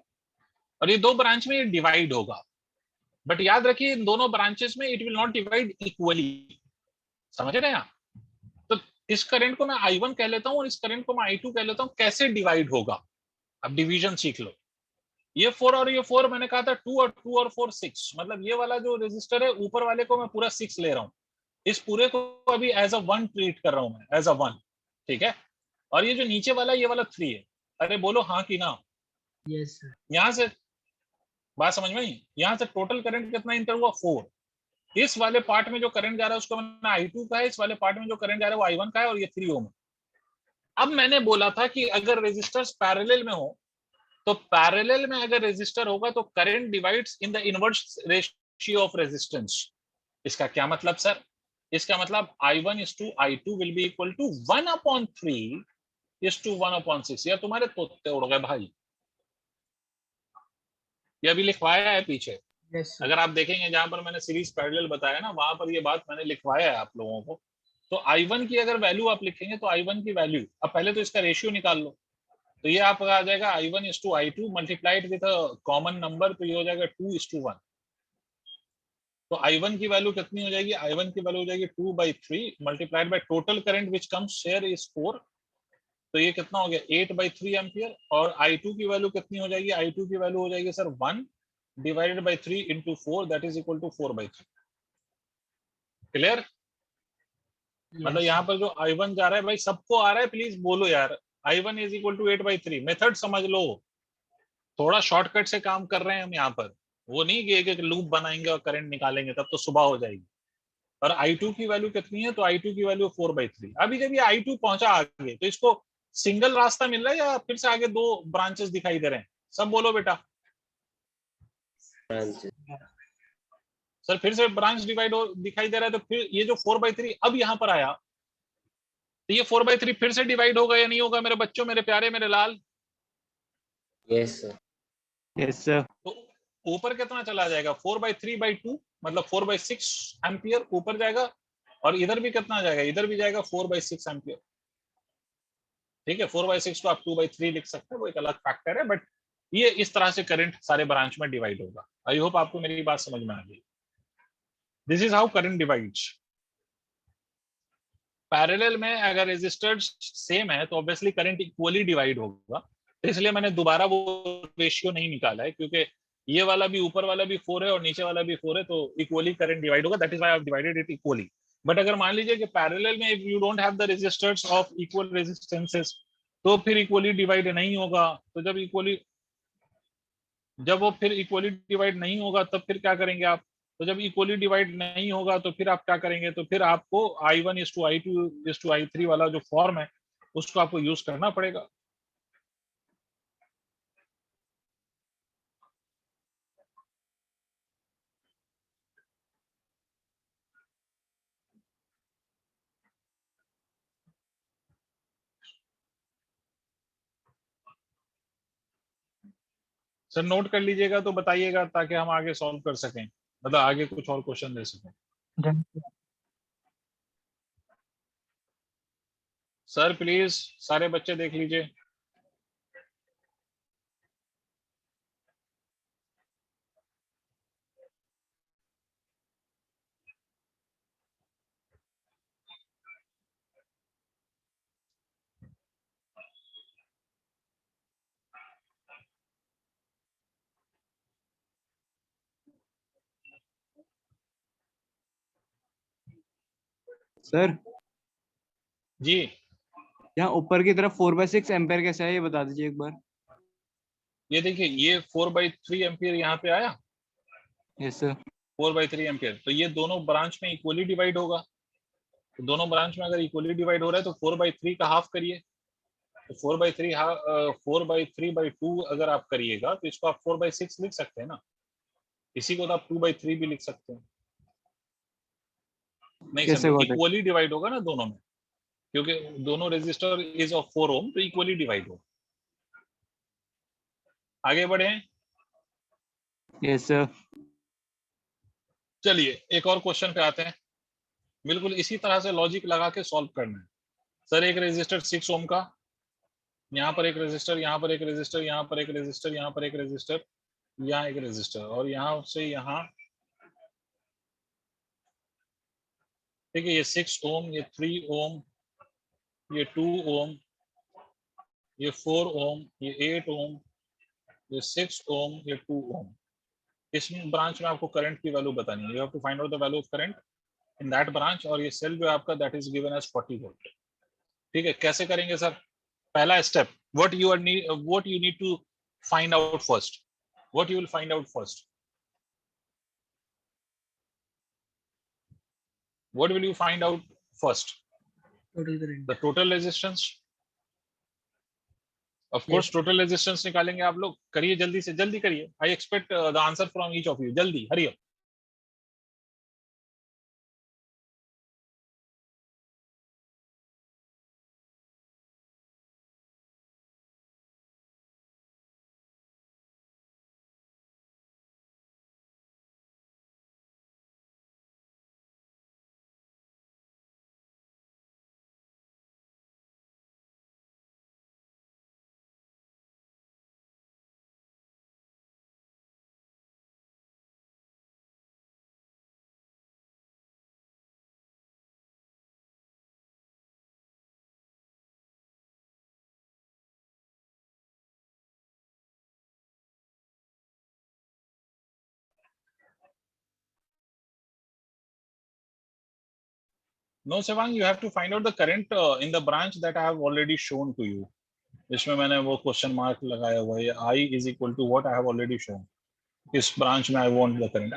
और ये 2 ब्रांच में ये डिवाइड होगा। बट याद रखिए इन दोनों ब्रांचेस में it will not divide equally. समझ रहे हैं आप? तो इस करंट को मैं I1 कह लेता हूं और इस करंट को मैं I2 कह लेता हूं। कैसे डिवाइड होगा अब डिवीजन सीख लो। ये 4 और ये 4 मैंने कहा था 2 और 4 6, मतलब ये वाला जो रेजिस्टर है ऊपर वाले को मैं पूरा 6 ले रहा हूं, इस पूरे को अभी एज अ 1 ट्रीट कर रहा हूं मैं, एज अ 1, ठीक है। और ये जो नीचे वाला ये वाला 3 है। अरे बोलो हाँ कि ना? Yes sir. यहां से बात समझ में आई? यहां से टोटल करंट कितना इंटर हुआ? 4। इस वाले पार्ट में जो करंट जा रहा है उसको मैंने I2 का है, इस वाले पार्ट में जो करंट जा रहा है वो I1 का है, और ये 3 ओम। अब मैंने बोला था कि अगर रेजिस्टर्स पैरेलल में हो तो पैरेलल में अगर रेजिस्टर होगा तो current divides in the inverse ratio of resistance. इसका क्या मतलब सर? इसका मतलब I1 is to I2 will be equal to 1/3 is to 1/6। या तुम्हारे तोते उड़ गए भाई, ये अभी लिखवाया है पीछे। Yes sir. अगर आप देखेंगे जहां पर मैंने सीरीज पैरेलल बताया ना, वहां पर ये बात मैंने लिखवाया है आप लोगों को। तो I1 की अगर वैल्यू आप लिखेंगे तो I1 की वैल्यू, अब पहले तो इसका रेशियो निकाल लो। तो ये आपका आ जाएगा I1 is to I2 multiplied with a common number, तो ये हो जाएगा 2:1। तो I1 की वैल्यू कितनी हो जाएगी? I1 की वैल्यू हो जाएगी 2/3 multiplied by total current which comes here is 4। तो ये कितना हो गया? 8/3 एम्पियर। और I2 की वैल्यू कितनी हो जाएगी? I2 की वैल्यू हो जाएगी sir 1 divided by 3 into 4, that is equal to 4/3। Clear? मतलब यहाँ पर जो I1 जा रहा है भाई सबको आ रहा है? प्लीज बोलो यार। I1 is equal to 8/3। Method समझ लो। थोड़ा शॉर्टकट से काम कर रहे हैं हम यहाँ पर, वो नहीं कि एक एक लूप बनाएंगे और करंट निकालेंगे, तब तो सुबह हो जाएगी। और I2 की वैल्यू कितनी है, तो I2 की वैल्यू 4/3। अभी जब ये I2 पहुंचा आगे, तो इसको सिंगल रास्ता मिल रहा है या फिर से आगे दो ब्रांचेस दिखाई दे रहे हैं? सब बोलो बेटा। सर फिर से ब्रांच डिवाइड हो दिखाई दे रहा है, तो फिर ये जो 4/3 अब यहाँ पर आया, तो ये 4/3 फिर से डिवाइड होगा या नहीं होगा मेरे बच्चों, मेरे प्यारे, मेरे लाल? Yes sir. Yes, sir. तो ऊपर कितना चला जाएगा, 4/3/2, मतलब 4/6 एम्पियर ऊपर जाएगा, और इधर भी कितना जाएगा, इधर भी जाएगा 4/6 एम्पियर। ठीक है, 4/6 को आप 2/3 लिख सकते हैं, वो एक अलग फैक्टर है, बट ये इस तरह से करंट सारे ब्रांच में डिवाइड होगा। आई होप आपको मेरी बात समझ में आ गई। This is how current divides. Parallel में अगर रेजिस्टर्स सेम है तो ऑब्वियसली करंट इक्वली डिवाइड होगा, तो इसलिए मैंने दोबारा वो रेशियो नहीं निकाला है, क्योंकि ये वाला भी ऊपर वाला भी 4 है और नीचे वाला भी 4 है, तो इक्वली करंट डिवाइड होगा, that is why I have divided it equally. But अगर मान लीजिए कि पैरेलल में if you don't have the resistors of equal resistances, तो फिर इक्वली डिवाइड नहीं होगा। तो जब वो फिर इक्वली डिवाइड नहीं होगा, तब फिर क्या करेंगे आप? तो जब इक्वली डिवाइड नहीं होगा तो फिर आप क्या करेंगे, तो फिर आपको I1:I2:I3 वाला जो फॉर्म है उसको आपको यूज करना पड़ेगा। सर नोट कर लीजिएगा तो बताइएगा, ताकि हम आगे सॉल्व कर सकें, मतलब आगे कुछ और क्वेश्चन दे सकें। Done. सर प्लीज सारे बच्चे देख लीजिए। Sir, जी यहाँ ऊपर की तरफ 4/6 एम्पेयर कैसे है ये बता दीजिए एक बार। ये देखिए, ये 4/3 एम्पियर यहाँ पे आया, Yes, sir. 4/3 एम्पियर, तो ये दोनों ब्रांच में इक्वली डिवाइड होगा। तो दोनों ब्रांच में अगर इक्वली डिवाइड हो रहा है तो 4/3 का हाफ करिए, तो 4/3/2 अगर आप करिएगा तो इसको आप 4/6 लिख सकते हैं ना, इसी को तो आप 2/3 भी लिख सकते हैं। नहीं कैसे समझे, got it? इक्वली डिवाइड होगा ना दोनों में, क्योंकि दोनों रेजिस्टर इज ऑफ 4 ओम, तो इक्वली डिवाइड होगा। आगे बढ़े। Yes, sir. चलिए एक और क्वेश्चन पे आते हैं, बिल्कुल इसी तरह से लॉजिक लगा के सॉल्व करना है। सर एक रेजिस्टर 6 ओम का, यहाँ पर एक रेजिस्टर, यहाँ पर एक रेजिस्टर, यहाँ पर एक रेजिस्टर, यहाँ पर एक रेजिस्टर, यहाँ एक रेजिस्टर, और यहाँ से यहाँ, ठीक है, ये 6 ओम, ये 3 ओम, ये 2 ओम, ये 4 ओम, ये 8 ओम, ये 6 ओम, ये 2 ओम। इस ब्रांच में आपको करंट की वैल्यू बतानी है, you have to find out the value of current in that branch, और ये सेल जो है आपका that is given as 40 volt. ठीक है, कैसे करेंगे सर? पहला step, what you need to find out first, what you will find out first, what will you find out first? Total current. The total resistance. Of course, total resistance निकालेंगे आप लोग। करिए जल्दी से, जल्दी करिए। I expect the answer from each of you. जल्दी, hurry up. No, Sevang, you have to find out the current in the branch that I have already shown to you. इसमें मैंने वो क्वेश्चन मार्क लगाया हुआ है, I is equal to what I have already shown, इस ब्रांच में I want the current,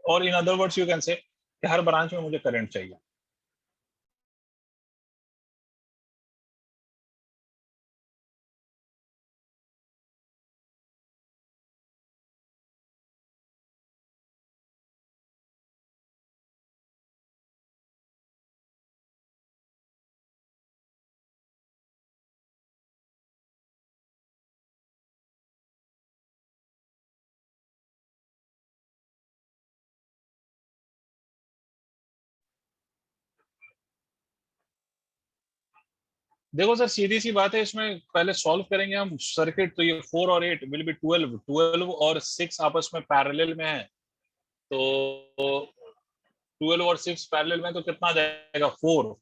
और in other words you can say कि हर ब्रांच में मुझे करंट चाहिए। देखो सर सीधी सी बात है, इसमें पहले सॉल्व करेंगे हम सर्किट, तो ये 4 और 8 विल बी 12, 12 और 6 आपस में पैरेलल में है, तो 12 और 6 पैरेलल में, तो कितना आ जाएगा 4,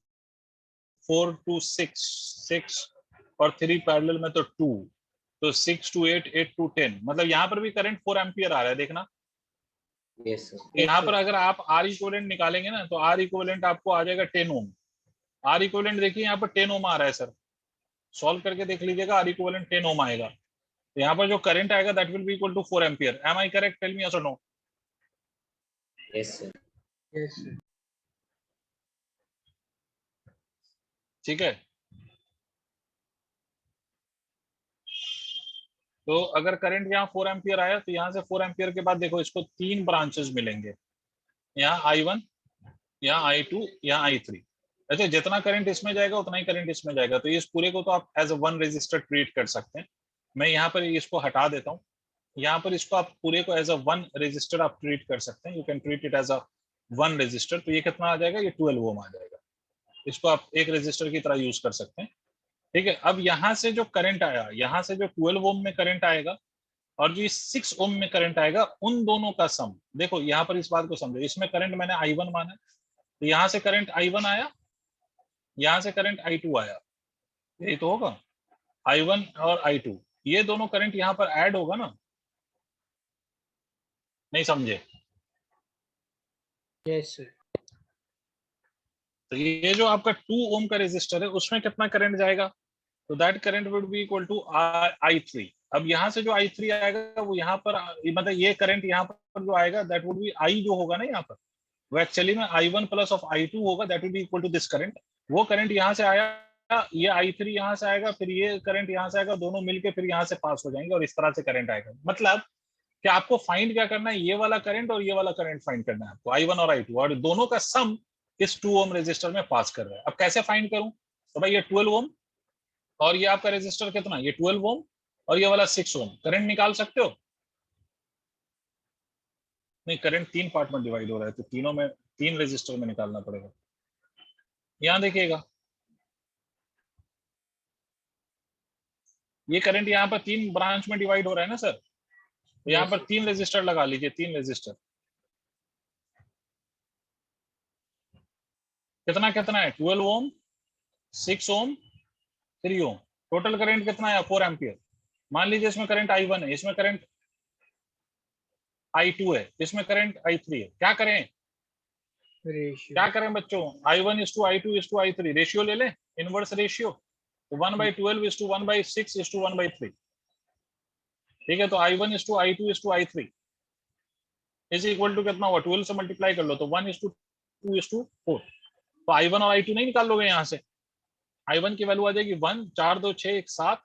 4 to 6, 6 और 3 पैरेलल में तो 2, तो 6 to 8, 8 to 10, मतलब यहाँ पर भी करंट 4 एम्पियर आ रहा है, देखना। Yes, sir. तो यहाँ पर अगर आप आर इक्विवेलेंट निकालेंगे ना, तो आर इक्विवेलेंट आपको आ जाएगा 10 ओम। आर इक्विवेलेंट देखिए यहाँ पर 10 ओम आ रहा है सर, सॉल्व करके देख लीजिएगा, आर इक्विवेलेंट 10 ओम आएगा, तो यहाँ पर जो करंट आएगा that will be equal to 4 ampere. Am I correct? Tell me yes और no. Yes, sir. Yes, sir. ठीक है, तो अगर करंट यहाँ 4 एम्पियर आया, तो यहाँ से 4 एम्पियर के बाद देखो इसको 3 ब्रांचेस मिलेंगे, यहाँ I1, यहाँ I2, यहाँ I3। अच्छा, जितना करंट इसमें जाएगा उतना ही करंट इसमें जाएगा, तो इस पूरे को तो आप as a one register treat कर सकते हैं। मैं यहाँ पर इसको हटा देता हूँ, यहाँ पर इसको आप पूरे को एज अ वन रेजिस्टर आप ट्रीट कर सकते हैं, you can treat it as a one register. तो ये कितना आ जाएगा, ये 12 ओम आ जाएगा, इसको आप एक रेजिस्टर की तरह यूज कर सकते हैं। ठीक है, अब यहाँ से जो करंट आया, यहाँ से जो 12 ओम में करंट आएगा और जो 6 ओम में करंट आएगा, उन दोनों का सम देखो, यहाँ पर इस बात को समझो, इसमें करंट मैंने I1 माना, तो यहाँ से करंट I1 आया, यहाँ से करंट I2 आया, यही तो होगा, I1 और I2, ये दोनों करंट यहाँ पर ऐड होगा ना, नहीं समझे? Yes, sir. तो ये जो आपका 2 ओम का रेजिस्टर है, उसमें कितना करंट जाएगा, तो that current would be equal to I3। अब यहाँ से जो I3 आएगा वो यहाँ पर, मतलब ये करंट यहाँ पर जो आएगा दैट वुड बी I जो होगा ना यहाँ पर, वो एक्चुअली में I1 प्लस ऑफ I2 होगा, that would be equal to this current. वो करंट यहाँ से आया, ये I3 यहाँ से आएगा, फिर ये करंट यहाँ से आएगा, दोनों मिलके फिर यहाँ से पास हो जाएंगे और इस तरह से करंट आएगा। मतलब कि आपको फाइंड क्या करना है, ये वाला करंट और ये वाला करंट फाइंड करना है आपको, I1 और I2, और दोनों का सम इस 2 ओम रेजिस्टर में पास कर रहा है। अब कैसे फाइंड करूं, तो भाई ये 12 ओम और ये आपका रेजिस्टर कितना, ये 12 ओम और ये वाला 6 ओम, करंट निकाल सकते हो? नहीं, करंट 3 पार्ट में डिवाइड हो रहा है, तो तीनों में 3 रेजिस्टर में निकालना पड़ेगा। यहां देखिएगा, ये करंट यहाँ पर 3 ब्रांच में डिवाइड हो रहा है ना सर, तो यहाँ पर 3 रेजिस्टर लगा लीजिए, 3 रेजिस्टर, कितना कितना है, 12 ओम, 6 ओम, 3 ओम, टोटल करंट कितना है, 4 एम्पियर। मान लीजिए इसमें करंट I1 है, इसमें करंट I2 है, इसमें करंट I3 है, क्या करें, Ratio. क्या करें बच्चों, I1 is to I2 is to I3, ratio ले लें, इनवर्स रेशियो, तो 1/12 is to 1/6 is to 1/3। ठीक है, तो I1 is to I2 is to I3 is equal to कितना हुआ, 12 से मल्टीप्लाई कर लो, तो 1 is to 2 is to 4। तो I1 और I2 नहीं निकाल लोगे यहाँ से, I1 की वैल्यू आ जाएगी 1, 4 2 6 1 7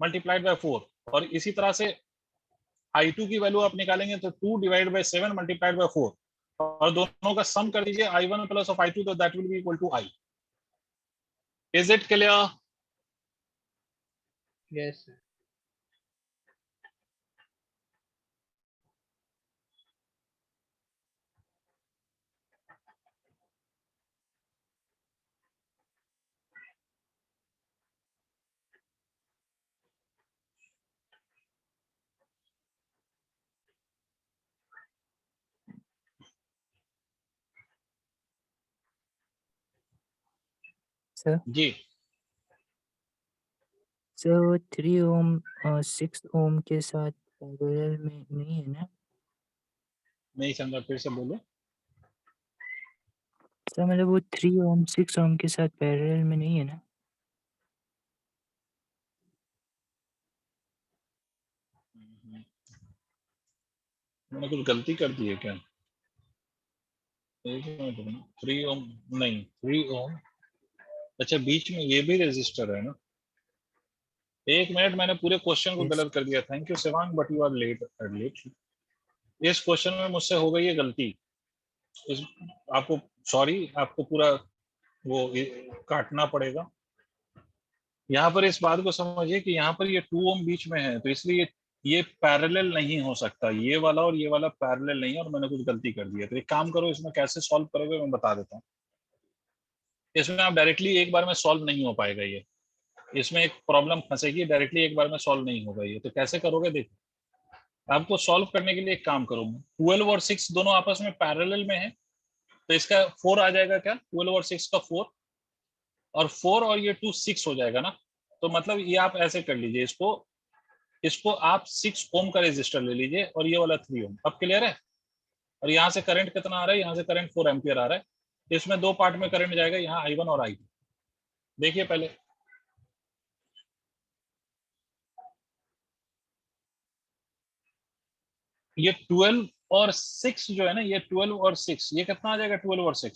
मल्टीप्लाइड बाय 4, और इसी तरह से I2 की वैल्यू आप निकालेंगे तो 2 डिवाइड बाय 7 मल्टीप्लाइड बाय 4, और दोनों का सम कर दीजिए I1 प्लस ऑफ I2, तो that will be equal to I। Is it clear? Yes, sir. Sir ji, sir 3 ohm और 6 ओम के साथ पैरेलल में नहीं है ना? नहीं समझा, फिर से बोलो। सर मतलब वो 3 ओम 6 ओम के साथ पैरेलल में नहीं है ना? मैंने कुछ गलती कर दी है क्या? 3 ओम नहीं, 3 ओम। अच्छा, बीच में ये भी रेजिस्टर है ना। एक मिनट, मैंने पूरे क्वेश्चन को Yes. गलत कर दिया। Thank you Shivang, but you are late late. इस क्वेश्चन में मुझसे हो गई है गलती। इस आपको सॉरी, आपको पूरा वो काटना पड़ेगा। यहाँ पर इस बात को समझिए कि यहाँ पर ये 2 ओम बीच में है, तो इसलिए ये पैरेलल नहीं हो सकता। ये वाला और ये वाला पैरेलल नहीं है, और मैंने कुछ गलती कर दी है। तो एक काम करो, इसमें कैसे सॉल्व करोगे मैं बता देता हूँ। इसमें आप डायरेक्टली एक बार में सॉल्व नहीं हो पाएगा ये। इसमें एक प्रॉब्लम फंसेगी, डायरेक्टली एक बार में सॉल्व नहीं होगा ये। तो कैसे करोगे, देखो। आपको सॉल्व करने के लिए एक काम करो, 12 और 6 दोनों आपस में पैरेलल में है, तो इसका 4 आ जाएगा क्या, 12 और 6 का 4, और 4 और ये 2 6 हो जाएगा ना। तो मतलब ये आप ऐसे कर लीजिए, इसको इसको आप 6 ओम का रेजिस्टर ले लीजिए, और ये वाला 3 ओम। अब क्लियर है? और यहाँ से करंट कितना आ रहा है, यहाँ से करंट 4 एम्पियर आ रहा है। इसमें दो पार्ट में करंट जाएगा, यहाँ I1 और I2। देखिए पहले, ये 12 और 6 जो है ना, ये 12 और 6, ये कितना आ जाएगा, 12 और 6,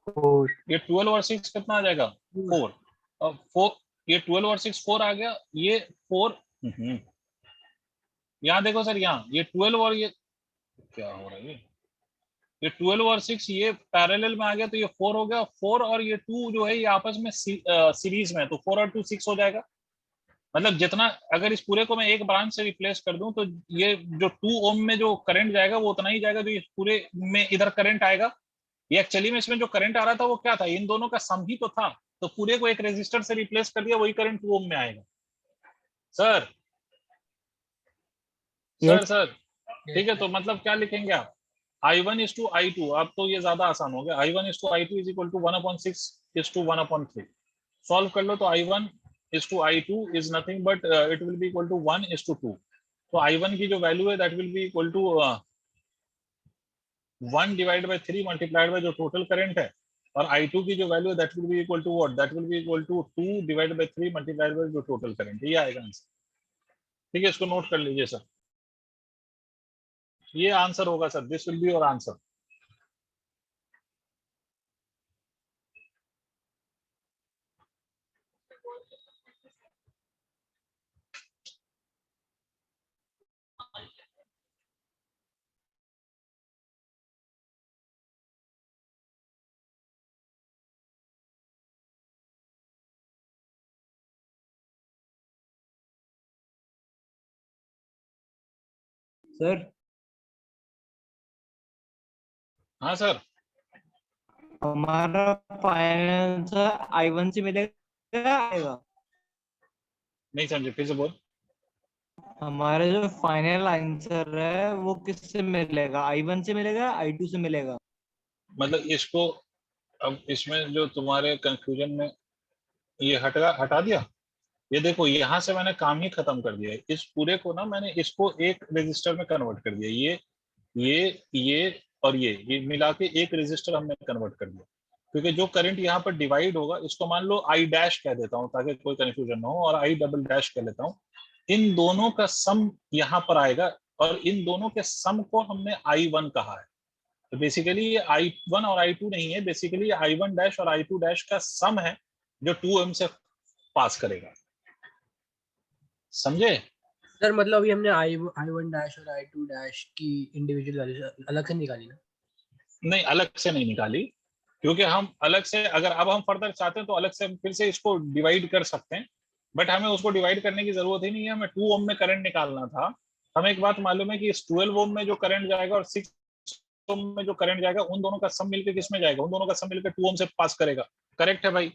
4. ये 12 और 6 कितना आ जाएगा, 4। और 4, ये 12 और 6 4 आ गया, ये 4। यहाँ देखो सर, यहाँ ये 12 और ये क्या हो रहा है, ये 12 और 6 ये पैरेलल में आ गया, तो ये 4 हो गया। 4 और ये 2 जो है ये आपस में सीरीज में है, तो 4 और 2 6 हो जाएगा। मतलब जितना, अगर इस पूरे को मैं एक ब्रांच से रिप्लेस कर दूं, तो ये जो 2 ओम में जो करंट जाएगा वो उतना ही जाएगा जो इस पूरे में इधर करंट आएगा। ये एक्चुअली में इसमें जो करंट आ रहा था वो क्या था, इन दोनों का सम ही तो था। तो पूरे को एक रेजिस्टर से रिप्लेस कर दिया, वही करंट 2 ओम में आएगा। Sir Yes. सर ठीक है, तो मतलब क्या लिखेंगे आप, I1 is to I2। अब तो ये ज्यादा आसान हो गया। I1 is to I2 is equal to 1/6 is to 1/3। Solve कर लो, तो I1 is to I2 is nothing but it will be equal to 1 is to 2। तो I1 की जो वैल्यू है that will be equal to 1 divided by 3 multiplied by जो total current है, और I2 की जो वैल्यू है that will be equal to what, that will be equal to 2 divided by 3 multiplied by जो टोटल करंट है। ये आएगा आंसर। ठीक है, इसको नोट कर लीजिए सर, ये आंसर होगा sir, this will be your answer. Sir हाँ सर, हमारा फाइनल आंसर I1 से मिलेगा आएगा। नहीं समझे, फिर से बोल। हमारा जो फाइनल आंसर है वो किससे मिलेगा, I1 से मिलेगा I2 से मिलेगा? मतलब इसको, अब इसमें जो तुम्हारे कंफ्यूजन में ये हटा दिया। ये देखो, यहाँ से मैंने काम ही खत्म कर दिया है। इस पूरे को ना मैंने इसको एक रजिस्टर में कन्वर्ट कर दिया। ये और ये मिला के एक रजिस्टर हमने कन्वर्ट कर दिया। क्योंकि जो करंट यहाँ पर डिवाइड होगा, इसको मान लो I डैश कह देता हूँ ताकि कोई कंफ्यूजन ना हो, और I डबल डैश कह लेता हूँ। इन दोनों का सम यहाँ पर आएगा, और इन दोनों के सम को हमने I1 कहा है। तो बेसिकली ये I1 और I2 नहीं है, बेसिकली ये I1 डैश और I2 डैश का सम है जो 2m से पास करेगा। समझे? सर मतलब अभी हमने I1 डैश और I2 डैश की इंडिविजुअल वैल्यू अलग से निकाली ना? नहीं, अलग से नहीं निकाली, क्योंकि हम अलग से, अगर अब हम फर्दर चाहते हैं तो अलग से फिर से इसको डिवाइड कर सकते हैं, बट हमें उसको डिवाइड करने की जरूरत ही नहीं है। हमें 2 ओम में करंट निकालना था। हमें एक बात मालूम है कि इस 12 ओम में जो करंट जाएगा और 6 ओम में जो करंट जाएगा, उन दोनों का सम मिलकर किस में जाएगा, उन दोनों का सम मिलकर 2 ओम से पास करेगा। करेक्ट है भाई?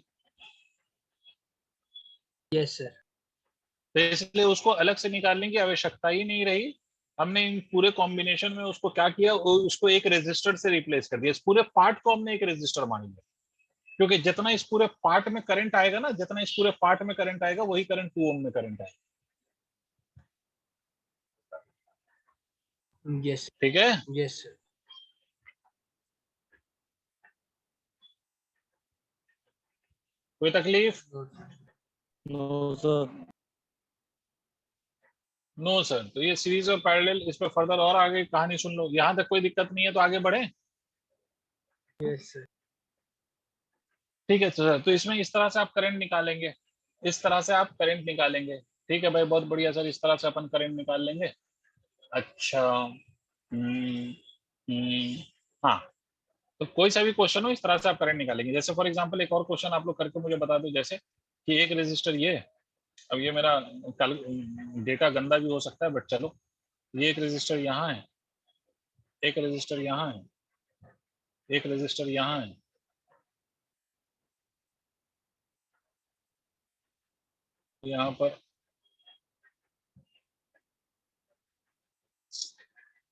Yes sir. तो इसलिए उसको अलग से निकालने की आवश्यकता ही नहीं रही। हमने इन पूरे कॉम्बिनेशन में उसको क्या किया, उसको एक रेजिस्टर से रिप्लेस कर दिया। इस पूरे पार्ट को हमने एक रेजिस्टर मान लिया, क्योंकि जितना इस पूरे पार्ट में करंट आएगा ना, जितना इस पूरे पार्ट में करंट आएगा, वही करंट 2 ओम में करंट आएगा। यस ठीक है? Yes sir. कोई तकलीफ? No sir. नो सर, तो ये सीरीज और पैरेलल, इस पे फर्दर और आगे कहानी सुन लो, यहाँ तक कोई दिक्कत नहीं है तो आगे बढ़े। Yes sir. ठीक है सर, तो इसमें इस तरह से आप करंट निकालेंगे, इस तरह से आप करंट निकालेंगे। ठीक है भाई, बहुत बढ़िया सर, इस तरह से अपन करंट निकाल लेंगे। अच्छा, हाँ, तो कोई सा भी क्वेश्चन हो इस तरह से आप करंट निकालेंगे। जैसे फॉर एग्जांपल एक और क्वेश्चन आप लोग करके मुझे बता दो, जैसे कि एक रेजिस्टर ये है, अब ये मेरा कल डेटा गंदा भी हो सकता है, बट चलो, ये एक रेजिस्टर यहाँ है, एक रेजिस्टर यहाँ है, एक रेजिस्टर यहाँ है, यहाँ पर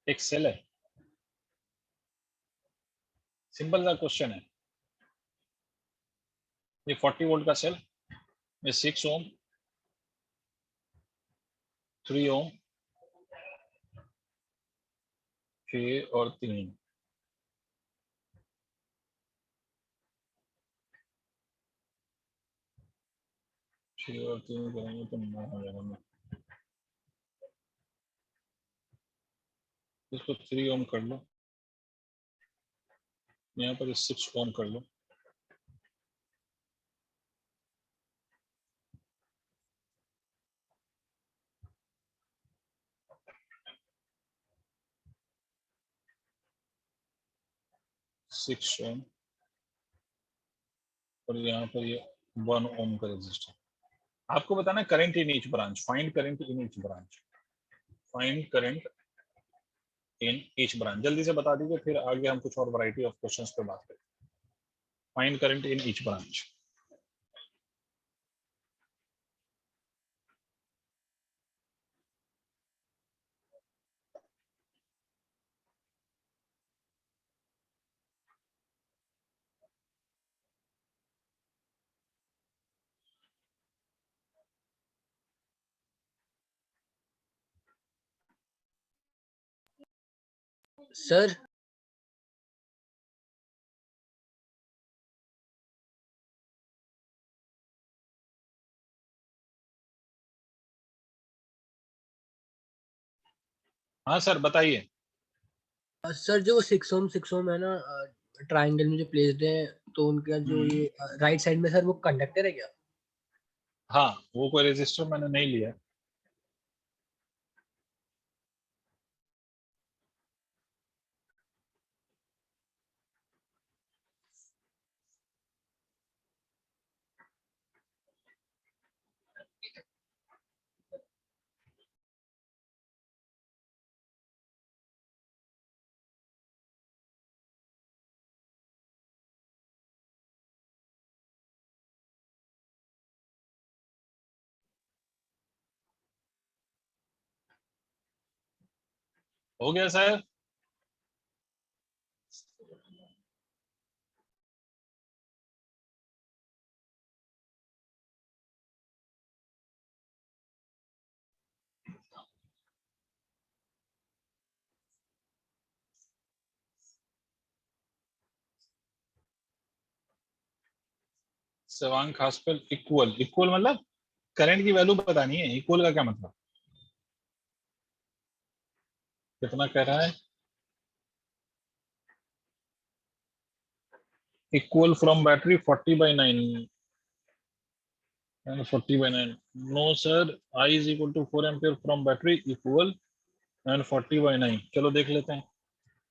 एक सेल है। सिंपल सा क्वेश्चन है, ये 40 वोल्ट का सेल, ये 6 ओम, 3 ओम, 6 और 3, और 3 करेंगे तो 9 हो जाएगा। इसको 3 ओम कर लो, यहाँ पर 6 ओम कर लो, सिक्स ओम, और यहाँ पर ये 1 ओम का रेजिस्टर। आपको बताना है current in each branch, find current in each branch, find current in each branch. जल्दी से बता दीजिए, फिर आगे हम कुछ और वैरायटी ऑफ क्वेश्चंस पे बात करें। Find current in each branch. Sir हाँ सर बताइए। सर जो 6 ओम है ना, ट्रायंगल में जो प्लेस्ड है, तो उनका जो ये राइट साइड में सर वो कंडक्टर है क्या? हाँ, वो कोई रेजिस्टर मैंने नहीं लिया। हो गया सर? सेवांक हास्पेल इक्वल, इक्वल मतलब करंट की वैल्यू बतानी है, इक्वल का क्या मतलब? कितना कह रहा है? Equal from battery 40/9 and 40/9। No sir, I is equal to 4 ampere from battery equal and 40/9। चलो देख लेते हैं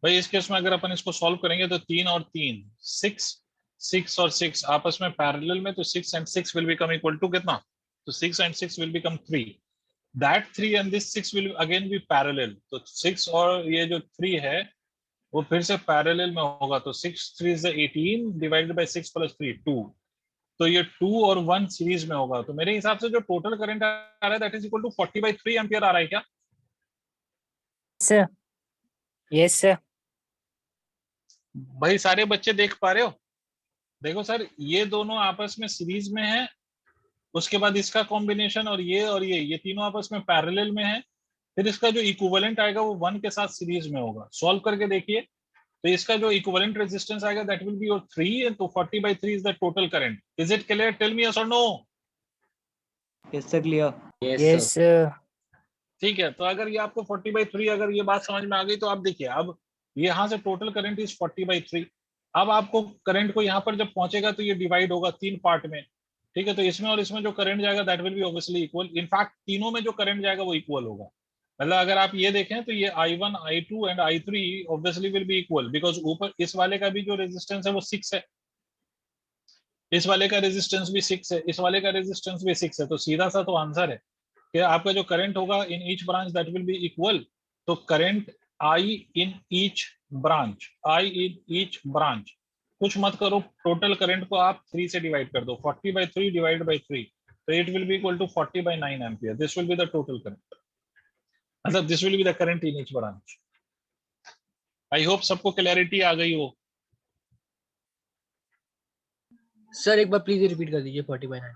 भाई। इस केस में अगर अपन इसको सॉल्व करेंगे तो 3 और 3 6, 6 और 6 आपस में पैरेलल में, तो 6 and 6 will become equal to कितना? तो 6 and 6 will become 3। That 3 and this 6 will again be parallel. तो 6 और ये जो 3 है वो फिर से पैरेलल में होगा। तो 6 3 is 18 डिवाइडेड बाय 6 प्लस 3 2। तो ये 2 और 1 सीरीज में होगा। तो मेरे हिसाब से जो टोटल करंट आ रहा है that is equal to 40/3 ampere आ रहा है क्या? Sir yes sir. भाई सारे बच्चे देख पा रहे हो? देखो सर, ये दोनों आपस में सीरीज में है, उसके बाद इसका कॉम्बिनेशन और ये तीनों आपस में पैरेलल में है, फिर इसका जो इक्विवेलेंट आएगा वो 1 के साथ सीरीज में होगा। सॉल्व करके देखिए, तो इसका जो इक्विवेलेंट रेजिस्टेंस आएगा दैट विल बी योर 3, तो 40/3 is the total current. Is it clear? Tell me yes और no. Yes sir, clear. Yes, yes sir. Sir. ठीक है, तो अगर ये आपको 40/3 अगर ये बात समझ में आ गई तो आप देखिए अब यहाँ से टोटल करंट इज 40/3। अब आपको करंट को यहाँ पर जब पहुंचेगा तो ये डिवाइड होगा 3 पार्ट में, ठीक है। तो इसमें और इसमें जो करंट जाएगा that will B obviously equal. In fact तीनों में जो करंट जाएगा वो इक्वल होगा। मतलब अगर आप ये देखें तो ये I1 I2 and I3 obviously will be equal, because ऊपर इस वाले का भी जो रेजिस्टेंस है वो 6 है, इस वाले का रेजिस्टेंस भी 6 है, इस वाले का रेजिस्टेंस भी 6 है। तो सीधा सा तो आंसर है कि आपका जो करंट होगा in each branch that will be equal. तो current I in each branch, I in each branch, कुछ मत करो, टोटल करंट को आप 3 से डिवाइड कर दो, 40/3 डिवाइड बाई 3, तो it will be equal to 40/9 ampere. This will be the total current, मतलब this will be the current in each branch. I hope सबको क्लैरिटी आ गई हो। सर एक बार प्लीज रिपीट कर दीजिए 40/9।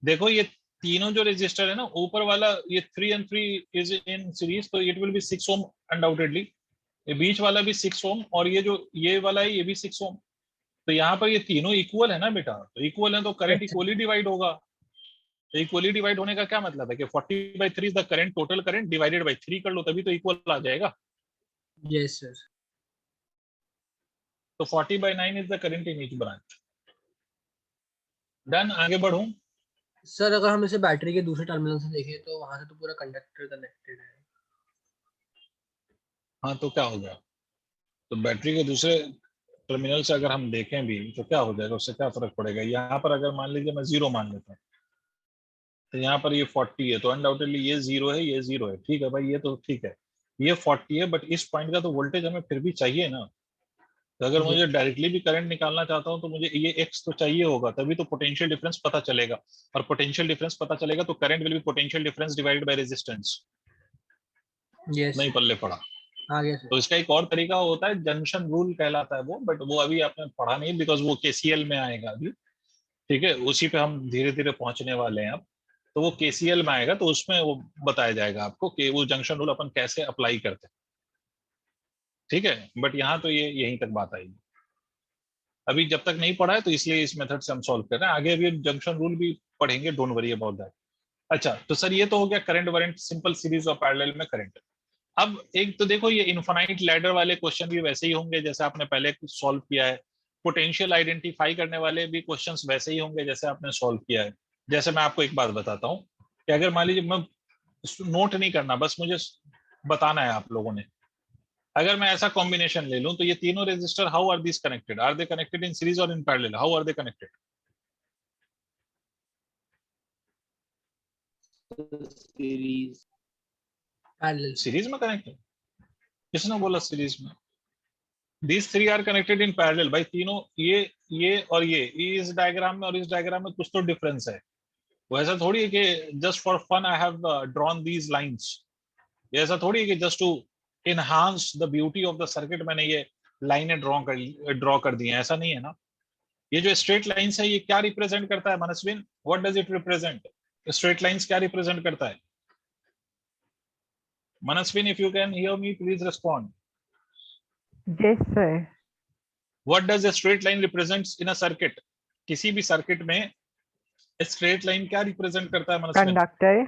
देखो ये तीनों जो रजिस्टर है ना, ऊपर वाला ये 3 and 3 इज इन सीरीज, तो it will be 6 ohm undoubtedly. ये बीच वाला भी 6 ओम और ये जो ये वाला है ये भी 6 ओम। तो यहाँ पर ये तीनों इक्वल है ना बेटा, तो इक्वल है तो करंट इक्वली डिवाइड होगा। तो इक्वली डिवाइड होने का क्या मतलब है कि 40/3 is the current, total current divided by 3 कर लो तभी तो इक्वल आ जाएगा। Yes sir. तो 40/9 is the current in each branch. Done, आगे बढ़ूं। सर अगर हम इसे बैटरी के दूसरे टर्मिनल से देखें तो वहां से तो पूरा कंडक्टर कनेक्टेड है। हाँ तो क्या हो गया, तो बैटरी के दूसरे टर्मिनल से अगर हम देखें भी तो क्या हो जाएगा, उससे क्या फर्क पड़ेगा। यहाँ पर अगर मान लीजिए मैं 0 मान लेता हूँ, तो यहाँ पर ये 40 है, तो अनडाउटेडली ये 0 है, ये 0 है, ठीक है भाई, ये तो ठीक है, ये 40 है, बट इस पॉइंट का तो वोल्टेज हमें फिर भी चाहिए ना। तो अगर मुझे डायरेक्टली भी करंट निकालना चाहता हूँ तो मुझे ये एक्स तो चाहिए होगा, तभी तो पोटेंशियल डिफरेंस पता चलेगा, और पोटेंशियल डिफरेंस पता चलेगा तो current will be potential difference divided by resistance. Yes नहीं पल्ले पड़ा। आ गया सर। तो इसका एक और तरीका होता है, जंक्शन रूल कहलाता है वो, बट वो अभी आपने पढ़ा नहीं बिकॉज वो केसीएल में आएगा अभी, ठीक है, उसी पे हम धीरे धीरे पहुंचने वाले हैं अब। तो वो केसीएल में आएगा तो उसमें वो बताया जाएगा आपको कि वो जंक्शन रूल अपन कैसे अप्लाई करते हैं, ठीक है। बट यहाँ तो ये यहीं तक बात आएगी, अभी जब तक नहीं पढ़ा है तो इसलिए इस मेथड से हम सॉल्व कर रहे हैं। आगे अभी जंक्शन रूल भी पढ़ेंगे, डोंट वरी अबाउट दैट। अच्छा तो सर ये तो हो गया करंट वरेंट, सिंपल सीरीज और पैरेलल में करंट। अब एक तो देखो ये इनफाइनाइट लैडर वाले क्वेश्चन भी वैसे ही होंगे जैसे आपने पहले सॉल्व किया है, पोटेंशियल आइडेंटिफाई करने वाले भी क्वेश्चंस वैसे ही होंगे जैसे आपने सॉल्व किया है। जैसे मैं आपको एक बात बताता हूँ कि अगर मान लीजिए, मैं नोट नहीं करना, बस मुझे बताना है आप लोगों ने, अगर मैं ऐसा कॉम्बिनेशन ले लूं तो ये तीनों resistor how are this connected, are they connected in series और in parallel, how are they connected? Series. Parallel. Series में कनेक्टेड, किसने बोला सीरीज में? These three are connected in parallel भाई, तीनों ये और ये इस डायग्राम में और इस डायग्राम में कुछ तो डिफरेंस है। वो ऐसा थोड़ी है कि just for fun I have drawn these lines, ये ऐसा थोड़ी है कि just to enhance the beauty of the circuit मैंने ये लाइनें ड्रॉ कर दी हैं, ऐसा नहीं है ना। ये जो स्ट्रेट लाइंस है ये क्या रिप्रेजेंट करता है Manaswin, what does it represent? Straight lines क्या रिप्रेजेंट करता है Manaswin? If you can hear me please respond. Yes, sir. What does a straight line represents in a circuit? किसी भी सर्किट में स्ट्रेट लाइन क्या रिप्रेजेंट करता है मनस्विन? Conductor.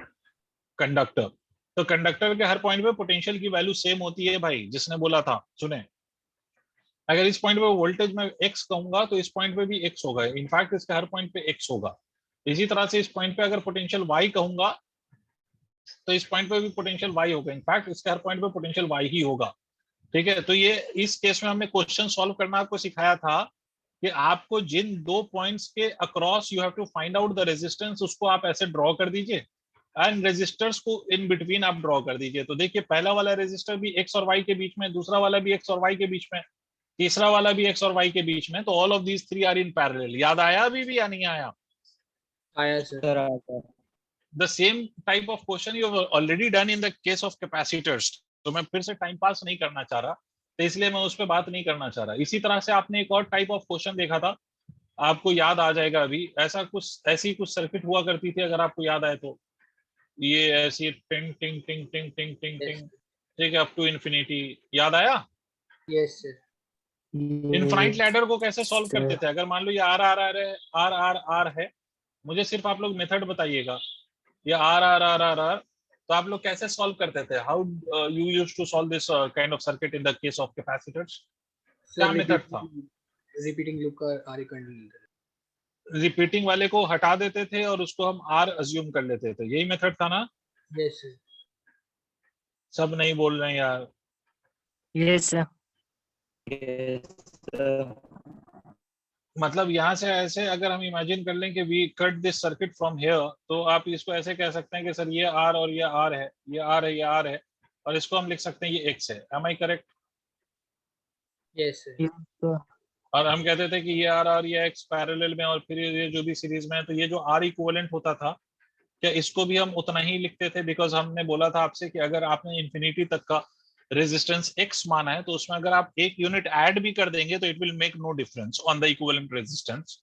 कंडक्टर। तो कंडक्टर के हर पॉइंट पे पोटेंशियल की वैल्यू सेम होती है भाई, जिसने बोला था सुने। अगर इस पॉइंट पे वोल्टेज में x कहूंगा तो इस पॉइंट पे भी x होगा, इनफैक्ट इसके हर पॉइंट पे x होगा। इसी तरह से इस पॉइंट पे अगर पोटेंशियल y कहूंगा तो इस पॉइंट पे भी पोटेंशियल y होगा, इनफैक्ट इसके हर पॉइंट पे पोटेंशियल y ही होगा, ठीक है। तो ये इस केस में हमने क्वेश्चन सॉल्व करना आपको सिखाया था कि आपको जिन दो पॉइंट्स के across you have to find out the resistance, उसको आप ऐसे ड्रॉ कर दीजिए एंड रेजिस्टर्स को इन बिटवीन आप ड्रॉ कर दीजिए। तो देखिए पहला वाला रेजिस्टर भी x और y के बीच में, दूसरा वाला भी x और y के बीच में, तीसरा वाला भी x और y के बीच में, तो all of these three are in parallel. याद आया अभी भी या नहीं आया? आया सर। The same type of question you have already done in the case of capacitors. तो मैं फिर से टाइम पास नहीं करना चाह रहा, तो इसलिए मैं उस पर बात नहीं करना चाह रहा। इसी तरह से आपने एक और टाइप ऑफ क्वेश्चन देखा था, आपको याद आ जाएगा अभी, ऐसी कुछ सर्किट हुआ करती थी अगर आपको याद आए तो, ये ऐसी टिंग टिंग टिंग टिंग टिंग टिंग टिंग, ठीक है, अप टू इन्फिनिटी। याद आया? Yes sir. इनफाइनाइट लैडर को कैसे सॉल्व करते थे? अगर मान लो ये आर आर आर है, आर आर आर है, मुझे सिर्फ आप लोग मेथड बताइएगा। ये R R R R R तो आप लोग कैसे सॉल्व करते थे? How you used to solve this kind of circuit in the case of capacitors? क्या मेथड था? रिपीटिंग लूप का आर कर लेते थे। रिपीटिंग वाले को हटा देते थे और उसको हम आर अज्यूम कर लेते थे, यही मेथड था ना? Yes sir. सब नहीं बोल रहे हैं यार। Yes sir. Yes, sir. मतलब यहाँ से ऐसे अगर हम इमेजिन कर लें कि we cut this circuit from here, तो आप इसको ऐसे कह सकते हैं कि सर ये आर और ये आर है, ये आर है, ये आर है, और इसको हम लिख सकते हैं ये एक्स है। Am I correct? Yes sir. और हम कहते थे कि ये आर और ये एक्स पैरेलल में और फिर ये जो भी सीरीज में है, तो ये जो आर इक्विवेलेंट होता था, क्या इसको भी हम उतना ही लिखते थे? बिकॉज हमने बोला था आपसे कि अगर आपने इंफिनिटी तक का रेजिस्टेंस एक्स माना है, तो उसमें अगर आप एक यूनिट ऐड भी कर देंगे तो it will make no difference on the equivalent resistance.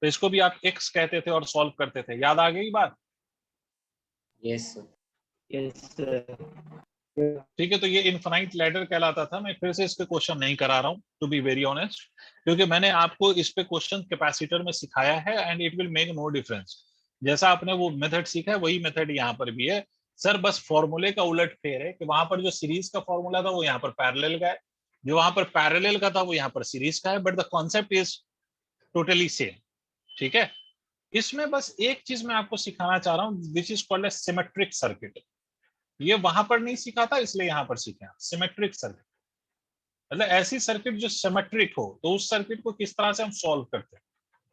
तो इसको भी आप एक्स कहते थे और सॉल्व करते थे। याद आ गई बात? Yes, sir. Yes, sir. ठीक है, तो ये इनफाइनाइट लैडर कहलाता था। मैं फिर से इस पे क्वेश्चन नहीं करा रहा हूँ, टू बी वेरी ऑनेस्ट, क्योंकि मैंने आपको इस पे क्वेश्चन कैपेसिटर में सिखाया है and it will make no difference. जैसा आपने वो मेथड सीखा है वही मेथड यहाँ पर भी है सर, बस फॉर्मूले का उलट फेर है कि वहां पर जो सीरीज का फॉर्मूला था वो यहाँ पर पैरेलल का है, जो वहां पर पैरेलल का था वो यहाँ पर सीरीज का है, but the concept is totally same. ठीक है, इसमें बस एक चीज मैं आपको सिखाना चाह रहा हूँ which is called a symmetric circuit. ये वहां पर नहीं सीखा था, इसलिए यहाँ पर सीखा। सिमेट्रिक सर्किट मतलब ऐसी सर्किट जो सिमेट्रिक हो, तो उस सर्किट को किस तरह से हम सॉल्व करते हैं।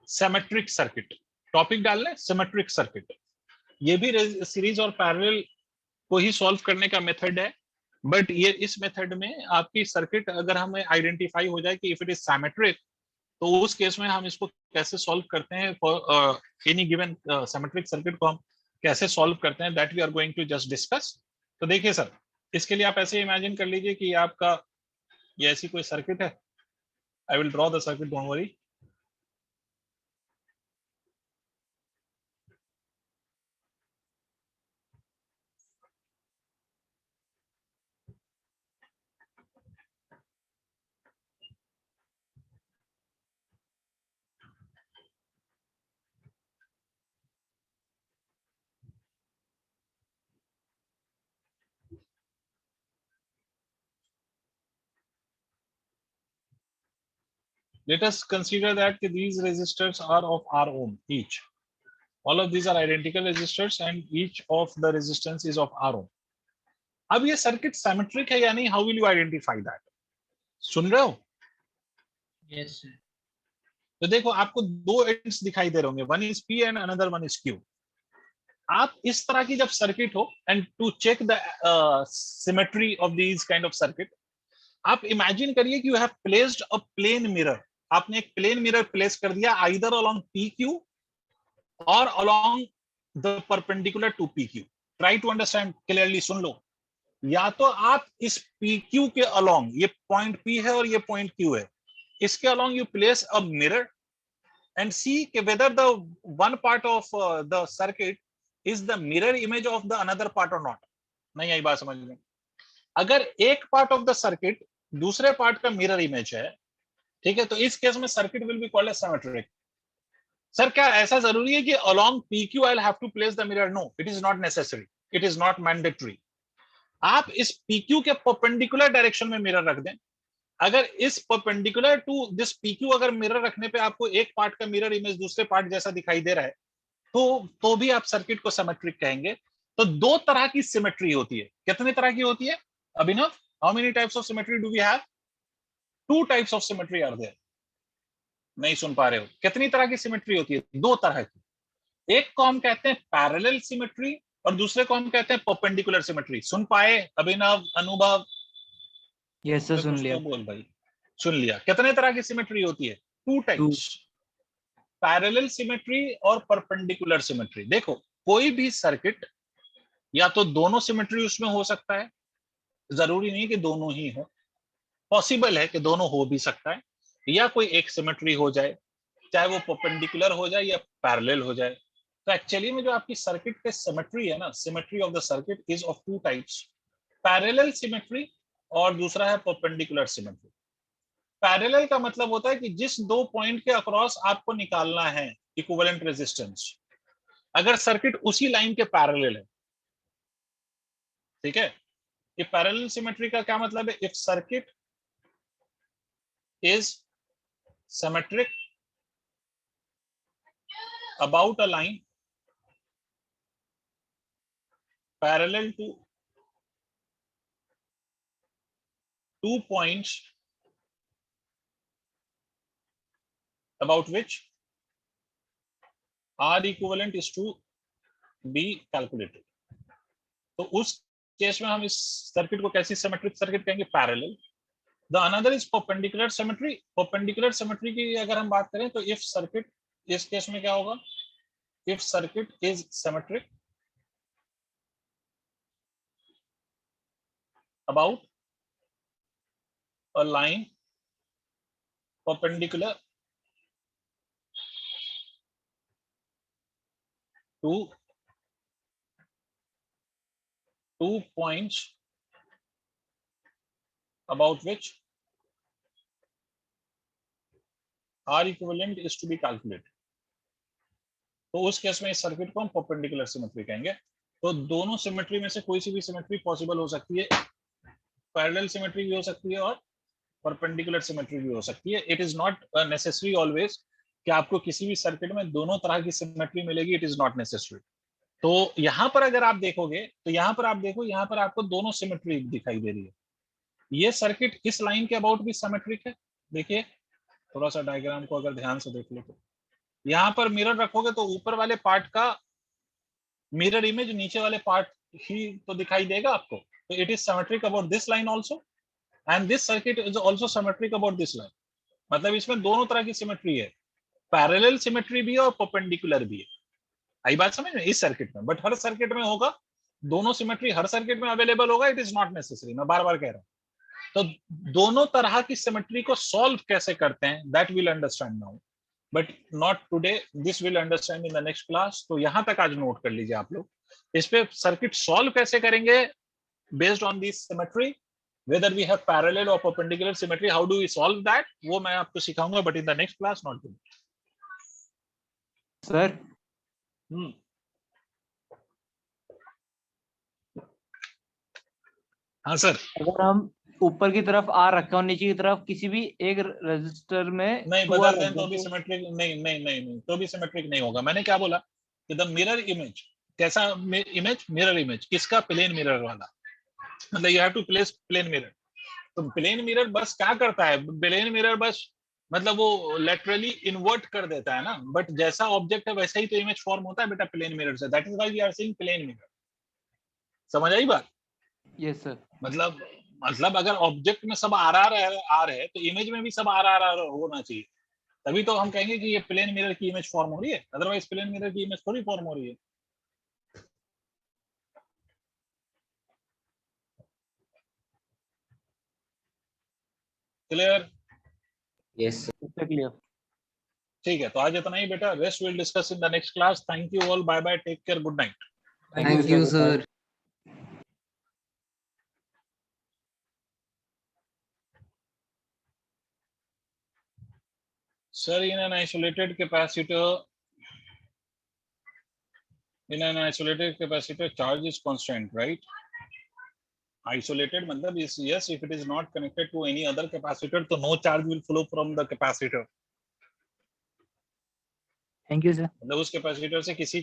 सिमेट्रिक सर्किट टॉपिक डाल लें, सिमेट्रिक सर्किट। ये भी सीरीज और पैरेलल को ही सॉल्व करने का मेथड है, बट ये इस मेथड में आपकी सर्किट अगर हमें आइडेंटिफाई हो जाए कि इफ इट इज सिमेट्रिक, तो उस केस में हम इसको कैसे सॉल्व करते हैं for any given symmetric circuit को हम कैसे सॉल्व करते हैं, that we are going to just discuss. तो देखिए सर, इसके लिए आप ऐसे इमेजिन कर लीजिए कि आपका ये ऐसी कोई सर्किट है। I will draw the circuit, don't worry. Let us consider that these resistors are of R ohm each. All of these are identical resistors and each of the resistance is of R ohm. अब ये circuit symmetric है या नहीं, how will you identify that? सुन रहे हो? Yes sir. तो देखो आपको दो एंड्स दिखाई दे रहे होंगे, one is P and another one is Q. आप इस तरह की जब सर्किट हो and to check the symmetry of these kind of circuit, आप इमेजिन करिए कि you have placed a plane mirror. आपने एक प्लेन मिरर प्लेस कर दिया आइदर अलोंग पी क्यू और along the perpendicular to P Q. Try to understand clearly, सुन लो। या तो आप इस पी क्यू के अलोंग, ये पॉइंट पी है और ये पॉइंट क्यू है, इसके along you place a mirror and see whether the one part of the circuit is the mirror image of the another part और नॉट। नहीं आई बात समझ में? अगर एक पार्ट ऑफ द सर्किट दूसरे पार्ट का मिरर इमेज है, ठीक है, तो इस केस में circuit will be called as symmetric. Sir क्या ऐसा जरूरी है कि along PQ I have to place the mirror? No, it is not necessary, it is not mandatory. आप इस PQ के परपेंडिकुलर डायरेक्शन में मिरर रख दें। अगर इस परपेंडिकुलर टू दिस PQ अगर मिरर रखने पे आपको एक पार्ट का मिरर इमेज दूसरे पार्ट जैसा दिखाई दे रहा है, तो भी आप सर्किट को सिमेट्रिक कहेंगे। तो दो तरह की सिमेट्री होती है। कितने तरह की होती है Abhinav? How many types of symmetry do we have? Two types of symmetry are there. नहीं सुन पा रहे हो? कितनी तरह की सिमेट्री होती है? दो तरह की। एक को हम कहते हैं पैरेलल सिमेट्री और दूसरे को हम कहते हैं परपेंडिकुलर सिमेट्री। सुन पाए अभिनव, अनुभव? यस सर, सुन लिया। तो बोल भाई। सुन लिया। कितने तरह की सिमेट्री होती है? टू टाइप्स, पैरेलल सिमेट्री और परपेंडिकुलर सिमेट्री। देखो कोई भी सर्किट या तो दोनों सिमेट्री उसमें हो सकता है, जरूरी नहीं कि दोनों ही हो, पॉसिबल है कि दोनों हो भी सकता है, या कोई एक सिमेट्री हो जाए, चाहे वो परपेंडिकुलर हो जाए या पैरेलल हो जाए। तो एक्चुअली में जो आपकी सर्किट के सिमेट्री है ना, symmetry of the circuit is of two types, parallel symmetry और दूसरा है परपेंडिकुलर सिमेट्री। पैरेलल का मतलब होता है कि जिस दो पॉइंट के अक्रॉस आपको निकालना है इक्विवेलेंट रेजिस्टेंस, अगर सर्किट उसी लाइन के पैरेलल है, ठीक है, ये पैरेलल सिमेट्री का क्या मतलब है? If circuit is symmetric about a line parallel to 2 points about which R equivalent is to be calculated. तो उस केस में हम इस सर्किट को कैसी सिमेट्रिक सर्किट कहेंगे? Parallel. The another is perpendicular symmetry. Perpendicular symmetry की अगर हम बात करें तो इफ सर्किट, इस केस में क्या होगा? If circuit is symmetric about a line perpendicular to 2 points about which R equivalent is to be calculated. तो उस केस में इस सर्किट को हम परपेंडिकुलर सिमेट्री कहेंगे. तो दोनों सिमेट्री में से कोई सी भी सिमेट्री पॉसिबल हो सकती है. पैरेलल सिमेट्री भी हो सकती है और परपेंडिकुलर सिमेट्री भी हो सकती है. It is not necessary always कि आपको किसी भी सर्किट में दोनों तरह की सिमेट्री मिलेगी. It is not necessary. तो यहाँ पर अगर आप देखोगे तो यहाँ पर आप देखो, यहाँ पर आपको दोनों सिमेट्री दिखाई दे रही है. ये सर्किट इस लाइन के अबाउट भी सिमेट्रिक है. देखिए थोड़ा सा डायग्राम को अगर ध्यान से देख लो तो यहाँ पर मिरर रखोगे तो ऊपर वाले पार्ट का मिरर इमेज नीचे वाले पार्ट ही तो दिखाई देगा आपको. तो it is symmetric about this line also and this circuit is also symmetric about this line. मतलब इसमें दोनों तरह की सिमेट्री है. पैरेलल सिमेट्री भी है और परपेंडिकुलर भी है. आई बात समझ में? इस सर्किट में. बट हर सर्किट में होगा, दोनों सिमेट्री हर सर्किट में अवेलेबल होगा. It is not necessary. मैं बार बार कह रहा हूं. तो दोनों तरह की सिमेट्री को सॉल्व कैसे करते हैं that will understand now, but not today. This will understand in the next class. तो यहां तक आज नोट कर लीजिए आप लोग. इस पे सर्किट सॉल्व कैसे करेंगे based on this symmetry, whether we have parallel or perpendicular symmetry, how do we solve that, वो मैं आपको सिखाऊंगा, but in the next class, not today. Sir हाँ सर. अगर हम ऊपर की तरफ आर रखा और नीचे की तरफ किसी भी एक रजिस्टर में नहीं 2R बदल दें रख तो दें भी सिमेट्रिक नहीं तो भी सिमेट्रिक नहीं होगा. मैंने क्या बोला कि द मिरर इमेज, कैसा इमेज? Mirror image. किसका? प्लेन मिरर वाला. मतलब you have to place plane mirror. तो प्लेन मिरर बस क्या करता है? प्लेन मिरर बस मतलब वो लेटरली इन्वर्ट कर देता है ना, बट जैसा ऑब्जेक्ट है वैसा ही तो इमेज फॉर्म होता है बेटा प्लेन मिरर से. That is why we are saying plane mirror. समझ आई बात? Yes sir. मतलब अगर ऑब्जेक्ट में सब आर है तो इमेज में भी सब आर होना चाहिए. तभी तो हम कहेंगे कि ये प्लेन मिरर की इमेज फॉर्म हो रही है. अदरवाइज प्लेन मिरर की इमेज थोड़ी फॉर्म हो रही है. क्लियर? Yes, sir. क्लियर. ठीक है, तो आज इतना ही बेटा. Rest will discuss in the next class. Thank you all. Bye bye. Take care. Good night. Thank you, sir. Sir, in an isolated capacitor, charge is constant, right? Isolated matlab is, yes, if it is not connected to any other capacitor, so no charge will flow from the capacitor. Thank you, sir. मतलब उस capacitor से किसी